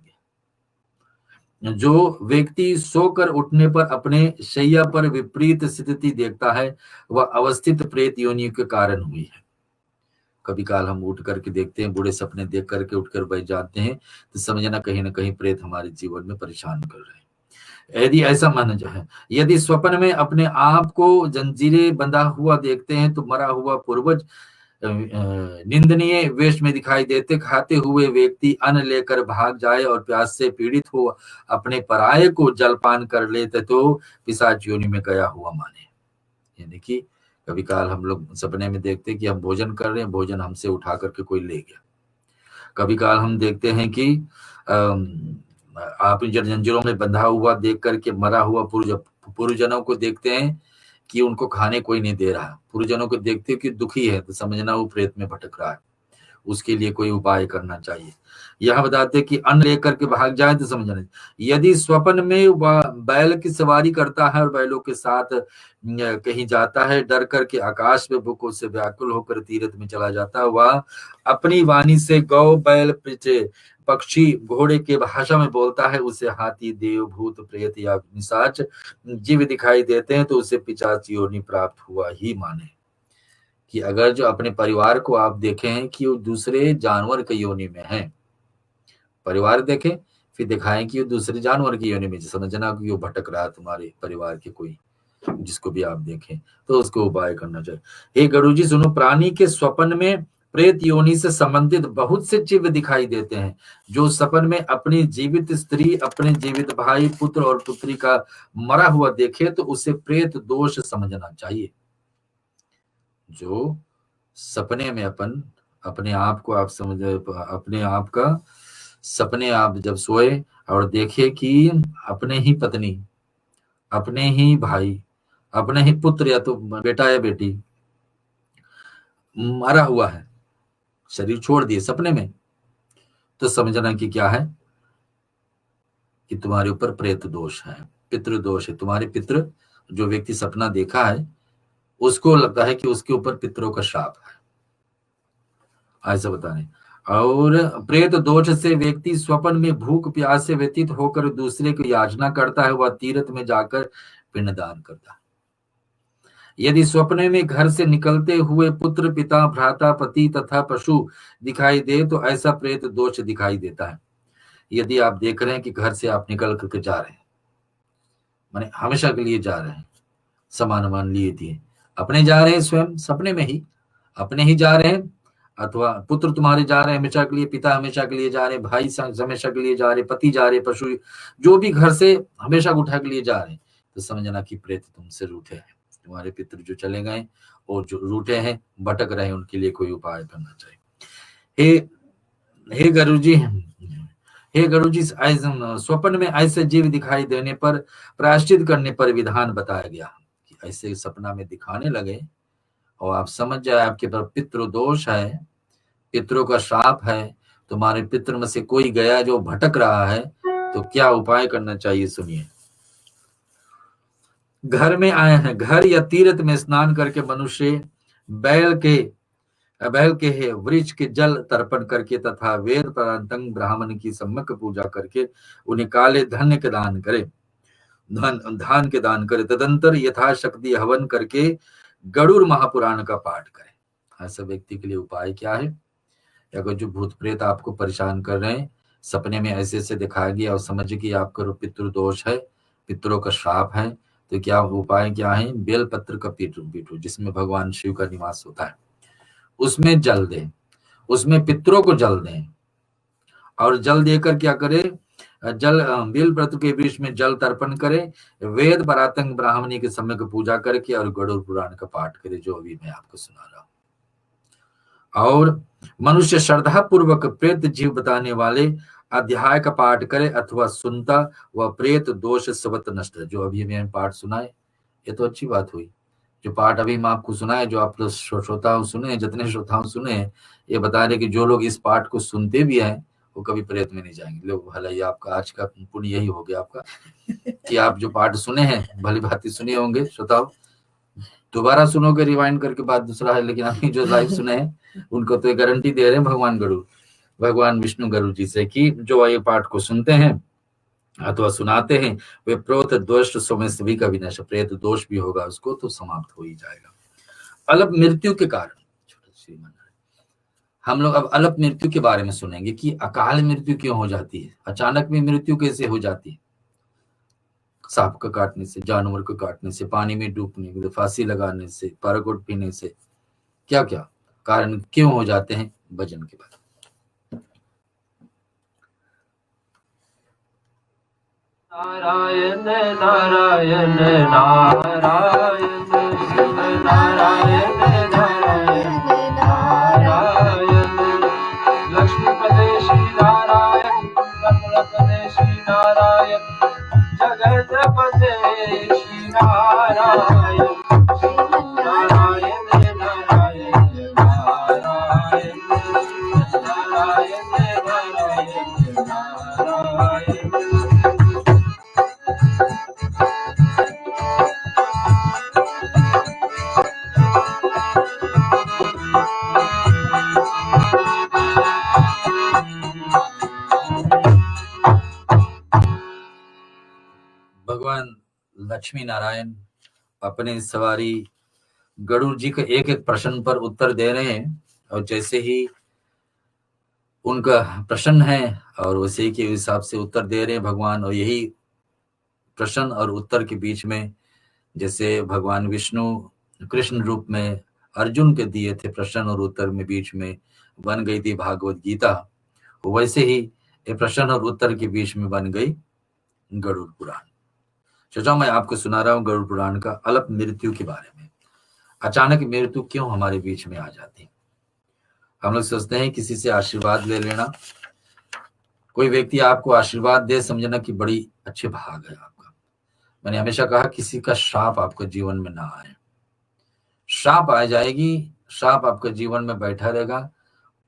जो व्यक्ति सोकर उठने पर अपने शैया पर विपरीत स्थिति देखता है, वह अवस्थित प्रेत योनि के कारण हुई है। कभी काल हम उठ करके देखते हैं, बुरे सपने देख करके उठकर बैठ जाते हैं, तो समझना कहीं ना कहीं प्रेत हमारे जीवन में परेशान कर रहे हैं। यदि ऐसा मन जो है, यदि स्वप्न में अपने आप को जंजीरें बंधा हुआ देखते हैं, तो मरा हुआ पूर्वज निंदनीय वेश में दिखाई देते, खाते हुए व्यक्ति अन्न लेकर भाग जाए और प्यास से पीड़ित हो अपने पराये को जलपान कर लेते, तो पिशाच योनि में गया हुआ माने। यानी कि कभी काल हम लोग सपने में देखते कि हम भोजन कर रहे हैं, भोजन हमसे उठा करके कोई ले गया। कभी काल हम देखते हैं कि आप जंजीरों में बंधा हुआ देख करके मरा हुआ पूर्वजनों को देखते हैं कि उनको खाने कोई नहीं दे रहा, पूर्वजनों को देखते हो कि दुखी है, तो समझना वो प्रेत में भटक रहा है, उसके लिए कोई उपाय करना चाहिए। यह बताते कि अन्न लेकर के भाग जाए तो समझना, यदि स्वप्न में वह बैल की सवारी करता है और बैलों के साथ कहीं जाता है, डर करके आकाश में भूखों से व्याकुल होकर तीर्थ में चला जाता है, वह अपनी वाणी से गौ बैल पक्षी घोड़े के भाषा में बोलता है, उसे हाथी देव भूत प्रेत या निशाच जीव दिखाई देते हैं, तो उसे पिशाच योनि प्राप्त हुआ ही माने। कि अगर जो अपने परिवार को आप देखें कि वो दूसरे जानवर के योनि में है, परिवार देखें फिर दिखाएं कि वो दूसरे जानवर की योनि में, समझना कि वो भटक रहा है तुम्हारे परिवार के कोई, जिसको भी आप देखें तो उसको उपाय करना चाहिए। हे गुरु जी सुनो, प्राणी के स्वप्न में प्रेत योनि से संबंधित बहुत से जीव दिखाई देते हैं। जो सपन में अपनी जीवित स्त्री, अपने जीवित भाई, पुत्र और पुत्री का मरा हुआ देखे, तो उसे प्रेत दोष समझना चाहिए। जो सपने में अपने आप को आप समझ, अपने आप का सपने आप जब सोए और देखे कि अपने ही पत्नी, अपने ही भाई, अपने ही पुत्र या तो बेटा या बेटी मरा हुआ है, शरीर छोड़ दिए सपने में, तो समझना कि क्या है कि तुम्हारे ऊपर प्रेत दोष है, पितृ दोष है। तुम्हारे पितृ, जो व्यक्ति सपना देखा है, उसको लगता है कि उसके ऊपर पितरों का श्राप है, ऐसा बताने। और प्रेत दोष से व्यक्ति स्वप्न में भूख प्यास से व्यतीत होकर दूसरे को याचना करता है, वह तीर्थ में जाकर पिंडदान करता है। यदि स्वप्न में घर से निकलते हुए पुत्र, पिता, भ्राता, पति तथा पशु दिखाई दे, तो ऐसा प्रेत दोष दिखाई देता है। यदि आप देख रहे हैं कि घर से आप निकल करके जा रहे हैं, माने हमेशा के लिए जा रहे हैं, सामान लिए दिए, अपने जा रहे हैं, स्वयं सपने में ही अपने ही जा रहे हैं, अथवा पुत्र तुम्हारे जा रहे हैं हमेशा के लिए, पिता हमेशा के लिए जा रहे हैं, भाई हमेशा के लिए जा रहे, पति जा रहे, पशु जो भी घर से हमेशा उठा के लिए जा रहे हैं, तो समझना कि प्रेत तुमसे रूठे हैं। तुम्हारे पितृ जो चले गए और जो रूठे हैं, भटक रहे हैं, उनके लिए कोई उपाय करना चाहिए। हे गुरु जी, हे गुरु जी, स्वप्न में ऐसे जीव दिखाई देने पर प्रायश्चित करने पर विधान बताया गया कि ऐसे सपना में दिखाने लगे और आप समझ जाए आपके पर पितृ दोष है, पितरों का श्राप है, तुम्हारे पितृ में से कोई गया जो भटक रहा है, तो क्या उपाय करना चाहिए सुनिए। घर में आए हैं, घर या तीर्थ में स्नान करके मनुष्य बैल के वृक्ष के जल तर्पण करके तथा वेद परांतंग ब्राह्मण की सम्यक पूजा करके उन्हें काले धन के दान करे, धान के दान करे, तदंतर यथाशक्ति हवन करके गरुड़ महापुराण का पाठ करे। ऐसा व्यक्ति के लिए उपाय क्या है? अगर जो भूत प्रेत आपको परेशान कर रहे हैं, सपने में ऐसे ऐसे दिखाया गया और समझ कि आपका पितृ दोष है, पितरों का श्राप है, तो क्या उपाय क्या है? बेल पत्र का पीठू जिसमें भगवान शिव का निवास होता है, उसमें जल दें, उसमें पितरों को जल दें, और जल देकर क्या करे, जल बेल पत्र के बीच में जल तर्पण करे, वेद परातंग ब्राह्मणी के सम्यक पूजा करके और गरुड़ पुराण का पाठ करे, जो अभी मैं आपको सुना रहा हूं। और मनुष्य श्रद्धा पूर्वक प्रेत जीव बताने वाले अध्याय का पाठ करे अथवा सुनता, वह प्रेत दोष स्वत नष्ट है। जो अभी मैंने पाठ सुनाए, ये तो अच्छी बात हुई, जो पाठ अभी मैं आपको सुनाया, जो आप श्रोताओं सुने, जितने श्रोताओं सुने, ये बता रहे कि जो लोग इस पाठ को सुनते भी हैं वो कभी प्रेत में नहीं जाएंगे। लो भला, ये आपका आज का पुण्य यही हो गया आपका कि आप जो पाठ सुने हैं, भली भांति सुने होंगे श्रोताओं, दोबारा सुनोगे रिवाइंड करके, बात दूसरा है, लेकिन अभी जो लाइव सुने हैं उनको तो गारंटी दे रहे हैं भगवान विष्णु गरुड़ जी से कि जो ये पाठ को सुनते हैं अथवा सुनाते हैं, वे प्रेत दोष में सभी का विनाश, प्रेत दोष भी होगा उसको तो समाप्त हो ही जाएगा। अल्प मृत्यु के कारण हम लोग अब अल्प मृत्यु के बारे में सुनेंगे कि अकाल मृत्यु क्यों हो जाती है, अचानक में मृत्यु कैसे हो जाती है, सांप का काटने से, जानवर को काटने से, पानी में डूबने, फांसी लगाने से, पाराकोट पीने से, क्या क्या कारण क्यों हो जाते हैं, भजन के बाद। नारायण नारायण नारायण शिव नारायण नारायण नारायण लक्ष्मीपदेशी नारायण कमलपदेशी नारायण जगतपदेशी नारायण नारायण नारायण नारायण नारायण नारायण नारायण। भगवान लक्ष्मी नारायण अपने सवारी गरुड़ जी के एक एक प्रश्न पर उत्तर दे रहे हैं, और जैसे ही उनका प्रश्न है और वैसे ही के हिसाब से उत्तर दे रहे हैं भगवान। और यही प्रश्न और उत्तर के बीच में जैसे भगवान विष्णु कृष्ण रूप में अर्जुन के दिए थे प्रश्न और उत्तर में बीच में बन गई थी भागवत गीता, वैसे ही ये प्रश्न और उत्तर के बीच में बन गई गरुड़ पुराण। चाचा मैं आपको सुना रहा हूँ गरुड़ पुराण का अल्प मृत्यु के बारे में। अचानक मृत्यु क्यों हमारे बीच में आ जाती है? हम लोग सोचते हैं किसी से आशीर्वाद ले लेना, कोई व्यक्ति आपको आशीर्वाद दे, समझना कि बड़ी अच्छे भाग है आपका। मैंने हमेशा कहा किसी का श्राप आपके जीवन में ना आए। श्राप आ जाएगी, श्राप आपके जीवन में बैठा रहेगा,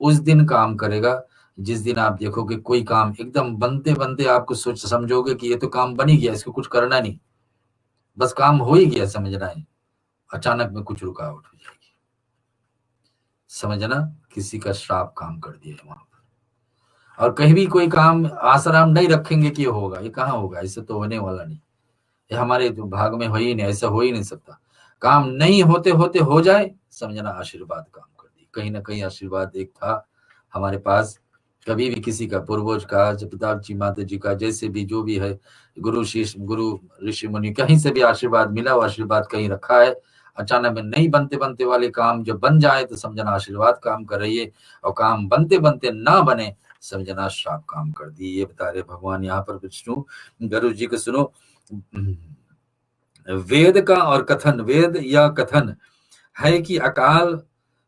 उस दिन काम करेगा जिस दिन आप देखोगे कोई काम एकदम बनते बनते आपको सोच समझोगे कि ये तो काम बन ही गया, इसको कुछ करना नहीं, बस काम हो ही गया, समझना है, अचानक में कुछ रुकावट हो जाएगी, समझना किसी का श्राप काम कर दिया है वहां पर। और कहीं भी कोई काम आसाराम नहीं रखेंगे कि ये होगा, ये कहाँ होगा, ऐसे तो होने वाला नहीं, ये हमारे तो भाग में हो ही नहीं, ऐसा हो ही नहीं सकता। काम नहीं होते होते हो जाए, समझना आशीर्वाद काम कर दी। कहीं ना कहीं आशीर्वाद एक था हमारे पास, कभी भी किसी का, पूर्वज का, पिताजी माता जी का, जैसे भी जो भी है, गुरु शिष्य, गुरु ऋषि मुनि, कहीं से भी आशीर्वाद मिला, वो आशीर्वाद कहीं रखा है। अचानक में नहीं बनते बनते वाले काम जब बन जाए तो समझना आशीर्वाद काम कर रही है, और काम बनते बनते ना बने समझना श्राप काम कर दी। ये बता रहे भगवान यहाँ पर विष्णु गरुड़ जी को। सुनो, वेद का और कथन, वेद या कथन है कि अकाल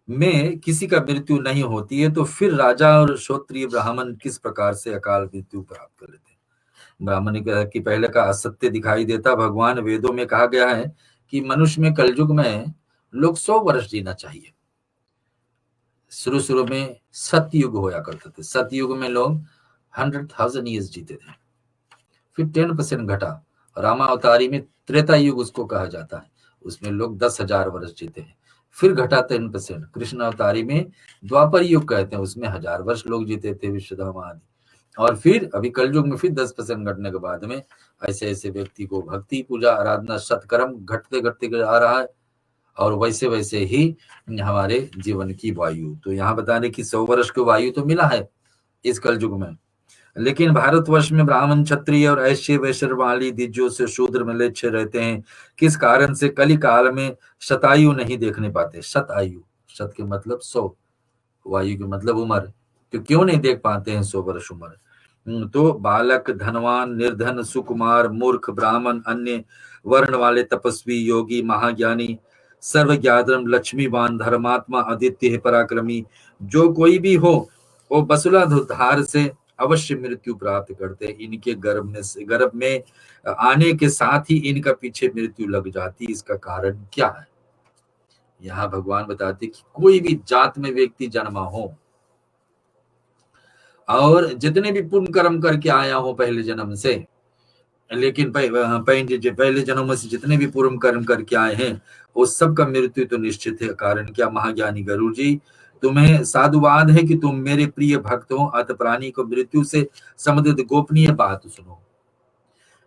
में किसी का मृत्यु नहीं होती है, तो फिर राजा और क्षत्रिय ब्राह्मण किस प्रकार से अकाल मृत्यु प्राप्त कर लेते हैं? ब्राह्मण की पहले का असत्य दिखाई देता। भगवान वेदों में कहा गया है कि मनुष्य में कलयुग में लोग 100 वर्ष जीना चाहिए। शुरू में सतयुग होया करते थे, सतयुग में लोग 100,000 ईयर्स जीते थे, फिर 10% घटा। रामावतारी में त्रेता युग उसको कहा जाता है, उसमें लोग 10,000 वर्ष जीते हैं, फिर घटा 10%। कृष्ण अवतारी में द्वापर युग कहते हैं, उसमें 1000 वर्ष लोग जीते थे, विश्वधामा आदि। और फिर अभी कलयुग में फिर 10% घटने के बाद में ऐसे ऐसे व्यक्ति को भक्ति, पूजा, आराधना, सत्कर्म घटते घटते आ रहा है, और वैसे वैसे ही हमारे जीवन की वायु। तो यहाँ बता रहे कि 100 वर्ष की वायु तो मिला है इस कलयुग में, लेकिन भारतवर्ष में ब्राह्मण, क्षत्रिय और ऐश्य वैश्य वाली दिज्जों से शूद्र म्लेच्छ रहते हैं। किस कारण से? कली काल में शतायु नहीं देखने पाते। शतायु, शत के मतलब 100, वायु के मतलब उम्र, तो क्यों नहीं देख पाते हैं 100 वर्ष उम्र? तो बालक, धनवान, निर्धन, सुकुमार, मूर्ख, ब्राह्मण, अन्य वर्ण वाले, तपस्वी, योगी, महाज्ञानी, सर्वज्ञातम, लक्ष्मीवान, धर्मात्मा, आदित्य, पराक्रमी, जो कोई भी हो, वो बसुलाधार से अवश्य मृत्यु प्राप्त करते हैं। इनके गर्भ में आने के साथ ही इनका पीछे मृत्यु लग जाती। इसका कारण क्या है? यहाँ भगवान बताते कि कोई भी जात में व्यक्ति जन्मा हो और जितने भी पुण्य कर्म करके आया हो पहले जन्म से, लेकिन पहले जन्म से जितने भी पूर्व कर्म करके आए हैं उस सब का मृत्यु तो निश्चित है। कारण क्या महाज्ञानी गरुड़ जी, तुम्हें साधुवाद है कि तुम मेरे प्रिय भक्त हो, अत प्राणी को मृत्यु से संबंधित गोपनीय बात सुनो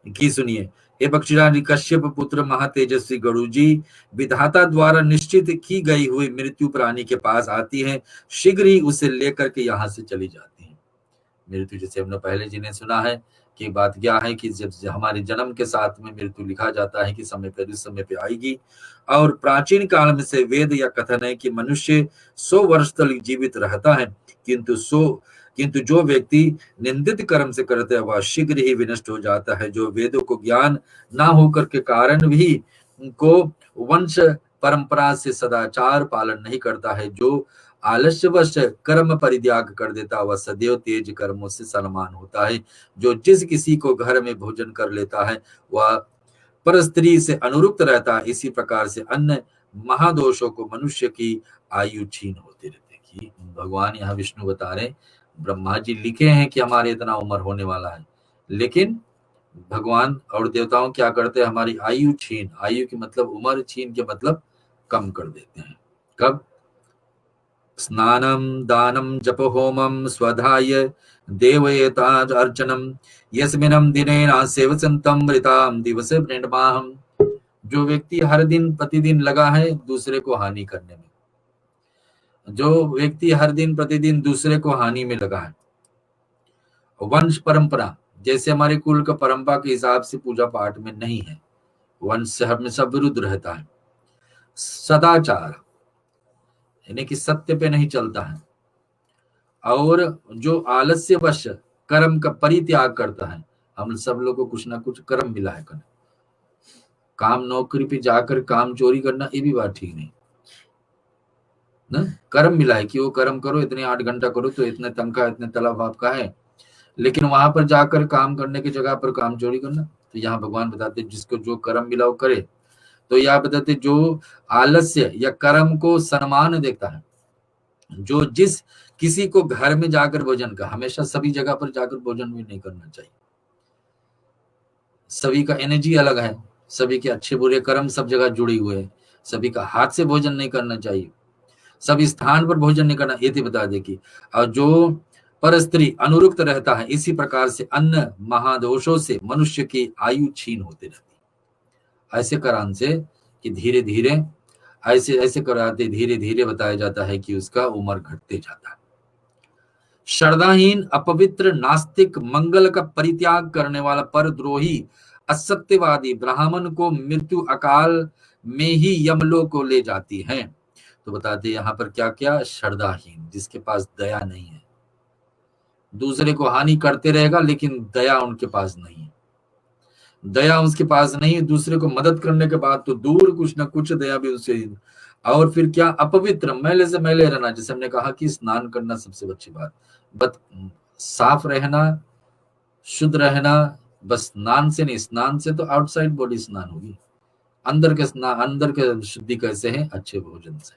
की सुनिए। हे पक्षीराज कश्यप पुत्र महातेजस्वी गरुड़ जी, विधाता द्वारा निश्चित की गई हुई मृत्यु प्राणी के पास आती है, शीघ्र ही उसे लेकर के यहाँ से चली जाती है। मृत्यु जैसे हमने पहले जी ने सुना है कि बात क्या है कि जब हमारे जन्म के साथ में मृत्यु लिखा जाता है कि समय पर इस समय पे आएगी। और प्राचीन काल में से वेद या कथन है कि मनुष्य 100 वर्ष तक जीवित रहता है, किंतु जो व्यक्ति निंदित कर्म से करता है वह शीघ्र ही विनष्ट हो जाता है। जो वेदों को ज्ञान ना होकर के कारण भी को वंश परंपरा से सदाचार पालन नहीं करता है, जो आलस्यवश कर्म परित्याग कर देता वह सदैव तेज कर्मों से सन्मान होता है। जो जिस किसी को घर में भोजन कर लेता है वह पर स्त्री से अनुरुक्त रहता है। इसी प्रकार से अन्य महादोषों को मनुष्य की आयु छीन होती रहती है। भगवान यहाँ विष्णु बता रहे, ब्रह्मा जी लिखे हैं कि हमारे इतना उम्र होने वाला है, लेकिन भगवान और देवताओं क्या करते हैं, हमारी आयु छीन, आयु की मतलब उम्र, छीन के मतलब कम कर देते हैं। कब? स्नानम दानम जप होमम स्वधाय देवयता अर्चनम यस्मिनम दिनेन सेवसंतम मृताम दिवसे प्रणमाहम। जो व्यक्ति हर दिन प्रतिदिन लगा है दूसरे को हानि करने में, जो व्यक्ति हर दिन प्रतिदिन दूसरे को हानि में लगा है, वंश परंपरा जैसे हमारे कुल का परंपरा के हिसाब से पूजा पाठ में नहीं है, वंश से हमेशा विरुद्ध रहता है, सदाचार यानी कि सत्य पे नहीं चलता है, और जो आलस्यवश कर्म का परित्याग करता है। हम सब लोग को कुछ ना कुछ कर्म मिला है, काम नौकरी पे जाकर काम चोरी करना ये भी बात ठीक नहीं ना। कर्म मिला है कि वो कर्म करो, इतने 8 घंटा करो तो इतने तनख्वाह इतने तलब आपका है, लेकिन वहां पर जाकर काम करने की जगह पर काम चोरी करना। तो यहाँ भगवान बताते जिसको जो कर्म मिला वो करे। तो यहाँ बताते जो आलस्य या कर्म को सम्मान देता है, जो जिस किसी को घर में जाकर भोजन का, हमेशा सभी जगह पर जाकर भोजन भी नहीं करना चाहिए। सभी का एनर्जी अलग है, सभी के अच्छे बुरे कर्म सब जगह जुड़े हुए हैं, सभी का हाथ से भोजन नहीं करना चाहिए, सभी स्थान पर भोजन नहीं करना, ये तो बता दे कि। और जो पर स्त्री अनुरुक्त रहता है, इसी प्रकार से अन्य महादोषों से मनुष्य की आयु छीन होती रहती है। ऐसे कारण से कि धीरे धीरे ऐसे कराते धीरे धीरे बताया जाता है कि उसका उम्र घटते जाता है। श्रद्धाहीन, अपवित्र, नास्तिक, मंगल का परित्याग करने वाला, परद्रोही, असत्यवादी ब्राह्मण को मृत्यु अकाल में ही यमलोक को ले जाती है। तो बताते यहाँ पर क्या क्या, श्रद्धाहीन जिसके पास दया नहीं है, दूसरे को हानि करते रहेगा लेकिन दया उनके पास नहीं है, दया उसके पास नहीं है, दूसरे को मदद करने के बाद तो दूर कुछ ना कुछ दया भी उससे। और फिर क्या, अपवित्र, मैले से मैले रहना, जैसे हमने कहा कि स्नान करना सबसे अच्छी बात, साफ रहना, शुद्ध रहना, बस स्नान से नहीं, स्नान से तो आउटसाइड बॉडी स्नान होगी, अंदर के शुद्धि कैसे है, अच्छे भोजन से,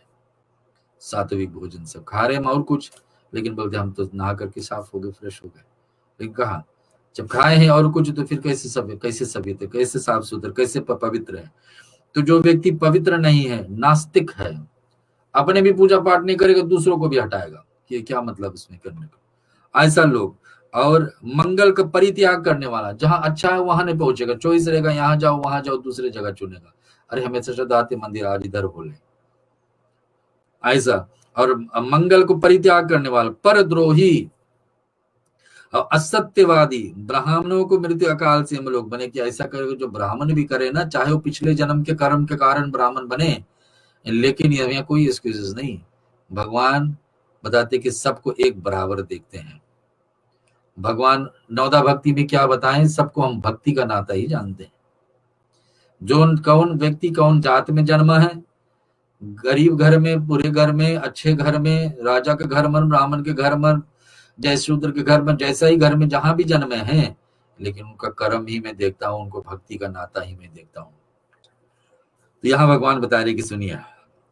सात्विक भोजन सब खा रहे हम और कुछ, लेकिन बोलते हम तो नहा करके साफ हो गए, फ्रेश हो गए, लेकिन कहा जब खाए हैं और कुछ तो फिर कैसे सभ्य थे, कैसे साफ सुथरे, कैसे पवित्र है। तो जो व्यक्ति पवित्र नहीं है, नास्तिक है, अपने भी पूजा पाठ नहीं करेगा, दूसरों को भी हटाएगा कि क्या मतलब इसमें करने का, ऐसा लोग। और मंगल का परित्याग करने वाला, जहां अच्छा है वहां नहीं पहुंचेगा, चॉइस रहेगा यहाँ जाओ वहां जाओ, दूसरे जगह चुनेगा, अरे हमेशा श्रद्धा आते मंदिर आज इधर बोले ऐसा। और मंगल को परित्याग करने वाला, परद्रोही, असत्यवादी, ब्राह्मणों को मृत्यु अकाल से हम लोग बने। कि ऐसा करेगा जो ब्राह्मण भी करे ना, चाहे वो पिछले जन्म के कर्म के कारण ब्राह्मण बने, लेकिन यहाँ कोई एक्सक्यूजेस नहीं। भगवान बताते कि सबको एक बराबर देखते हैं। भगवान नवदा भक्ति में क्या बताएं, सबको हम भक्ति का नाता ही जानते हैं। जो कौन व्यक्ति कौन जात में जन्मा है, गरीब घर में, बुरे घर में, अच्छे घर में, राजा के घर में, ब्राह्मण के घर में, जय शूद्र के घर में, जैसा ही घर में जहां भी जन्मे हैं, लेकिन उनका कर्म ही मैं देखता हूं, उनको भक्ति का नाता ही मैं देखता हूं। तो यहाँ भगवान बता रहे कि सुनिए,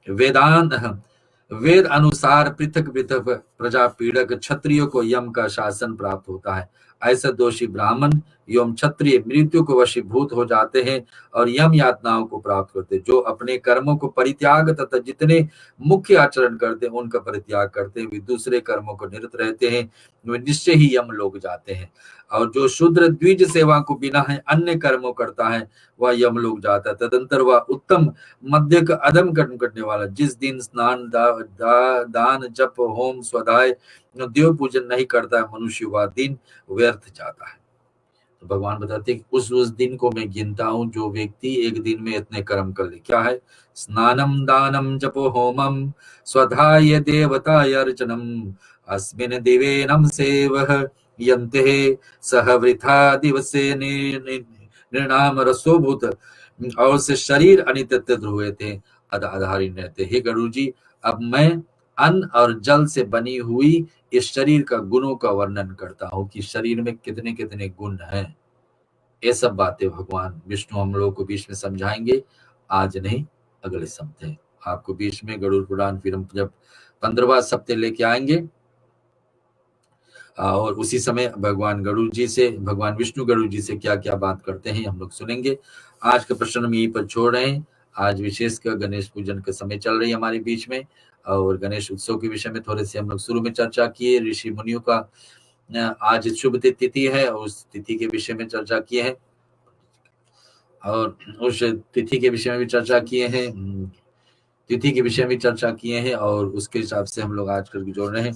वेद अनुसार पृथक पृथक प्रजा पीड़क क्षत्रियो को यम का शासन प्राप्त होता है। ऐसे दोषी ब्राह्मण एवं क्षत्रिय मृत्यु को वशीभूत हो जाते हैं और यम यातनाओं को प्राप्त करते हैं। जो अपने कर्मों को परित्याग तथा जितने मुख्य आचरण करते हैं उनका परित्याग करते हैं, वे दूसरे कर्मों को निरत रहते हैं, वे निश्चय ही यम लोग जाते हैं। और जो शूद्र द्विज सेवा को बिना है अन्य कर्मों करता है वह यम लोग जाता है। तदंतर वह उत्तम मध्य का अधम कर्म करने वाला जिस दिन स्नान दान जप होम स्वाध्याय देव पूजन नहीं करता है मनुष्य वह दिन व्यर्थ जाता है। तो भगवान बताते हैं कि उस दिन को मैं गिनता हूं जो व्यक्ति एक दिन में इतने कर्म कर ले। क्या है? स्नानम दानम जपो होमम स्वाध्याय देवता अर्चनम अस्मिन् दिवेनम सेवः यन्ते सह वृथा दिवसे निर्नाम रसोभूत। और से शरीर अनित्य हुए थे आधारीन रहते। हे गुरु जी, अब मैं अन्न और जल से बनी हुई इस शरीर का गुणों का वर्णन करता हूं कि शरीर में कितने कितने गुण हैं। ये सब बातें भगवान विष्णु हम लोगों को बीच में समझाएंगे, आज नहीं अगले सप्ताह आपको बीच में गरुड़ पुराण फिर हम जब 15वां सप्ताह लेके आएंगे और उसी समय भगवान विष्णु गरुड़ जी से क्या क्या बात करते हैं हम लोग सुनेंगे। आज का प्रश्न हम यहीं पर छोड़ रहे हैं। आज विशेषकर गणेश पूजन का समय चल रही है हमारे बीच में और गणेश उत्सव के विषय में थोड़े से हम लोग शुरू में चर्चा किए। ऋषि मुनियों का आज शुभ तिथि है, उस तिथि के विषय में चर्चा किए हैं और उस तिथि के विषय में भी चर्चा किए हैं और उसके हिसाब से हम लोग आज करके जोड़ रहे हैं।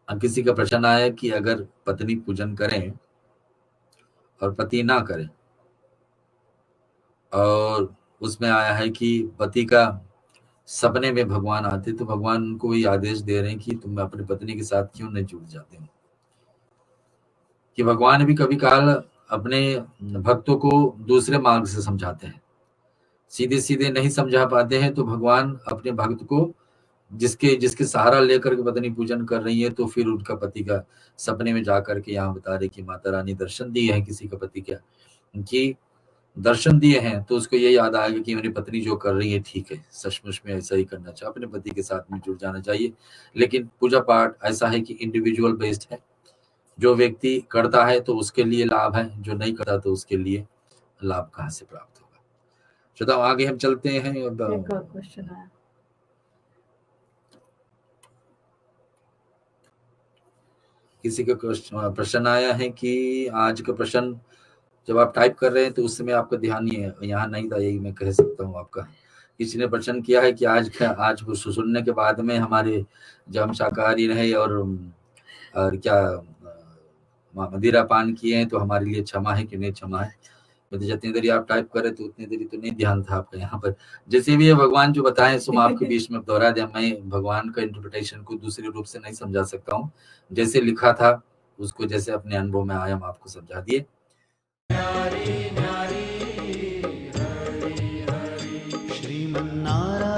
किसी का प्रश्न आया कि अगर पत्नी पूजन करें और पति ना करें और उसमें आया है कि पति का सपने में भगवान आते तो भगवान उनको ये आदेश दे रहे हैं कि तुम अपनी पत्नी के साथ क्यों नहीं जुड़ जाते हो। कि भगवान भी कभी काल अपने भक्तों को दूसरे मार्ग से समझाते हैं, सीधे सीधे नहीं समझा पाते हैं तो भगवान अपने भक्त को जिसके सहारा लेकर के पत्नी पूजन कर रही है तो फिर उनका पति का सपने में जाकर के यहाँ बता रहे कि माता रानी दर्शन दिए हैं किसी का पति क्या कि दर्शन दिए हैं तो उसको ये याद आएगा कि मेरी पत्नी जो कर रही है ठीक है, सचमुच में ऐसा ही करना चाहिए, अपने पति के साथ में जुड़ जाना चाहिए। लेकिन पूजा पाठ ऐसा है कि इंडिविजुअल बेस्ड है, जो व्यक्ति करता है तो उसके लिए लाभ है, जो नहीं करता तो उसके लिए लाभ कहाँ से प्राप्त होगा। चलो आगे हम चलते हैं। क्वेश्चन आया किसी का प्रश्न आया है कि आज का प्रश्न जब आप टाइप कर रहे हैं तो उस समय आपका ध्यान यहाँ नहीं था, यही मैं कह सकता हूँ आपका। किसी ने प्रश्न किया है कि आज सुनने के बाद में हमारे जब हम शाकाहारी रहे और क्या मदिरा पान किए हैं तो हमारे लिए क्षमा है कि नहीं क्षमा है। तो जितनी देरी आप टाइप कर रहे थे उतनी देरी तो नहीं ध्यान था आपका यहाँ पर। जैसे भी ये भगवान जो बताएं सो मैं आपके बीच में दोहरा दिया। मैं भगवान का इंटरप्रिटेशन को दूसरे रूप से नहीं समझा सकता हूँ, जैसे लिखा था उसको जैसे अपने अनुभव में आया हम आपको समझा दिए। श्रीमन्नारायण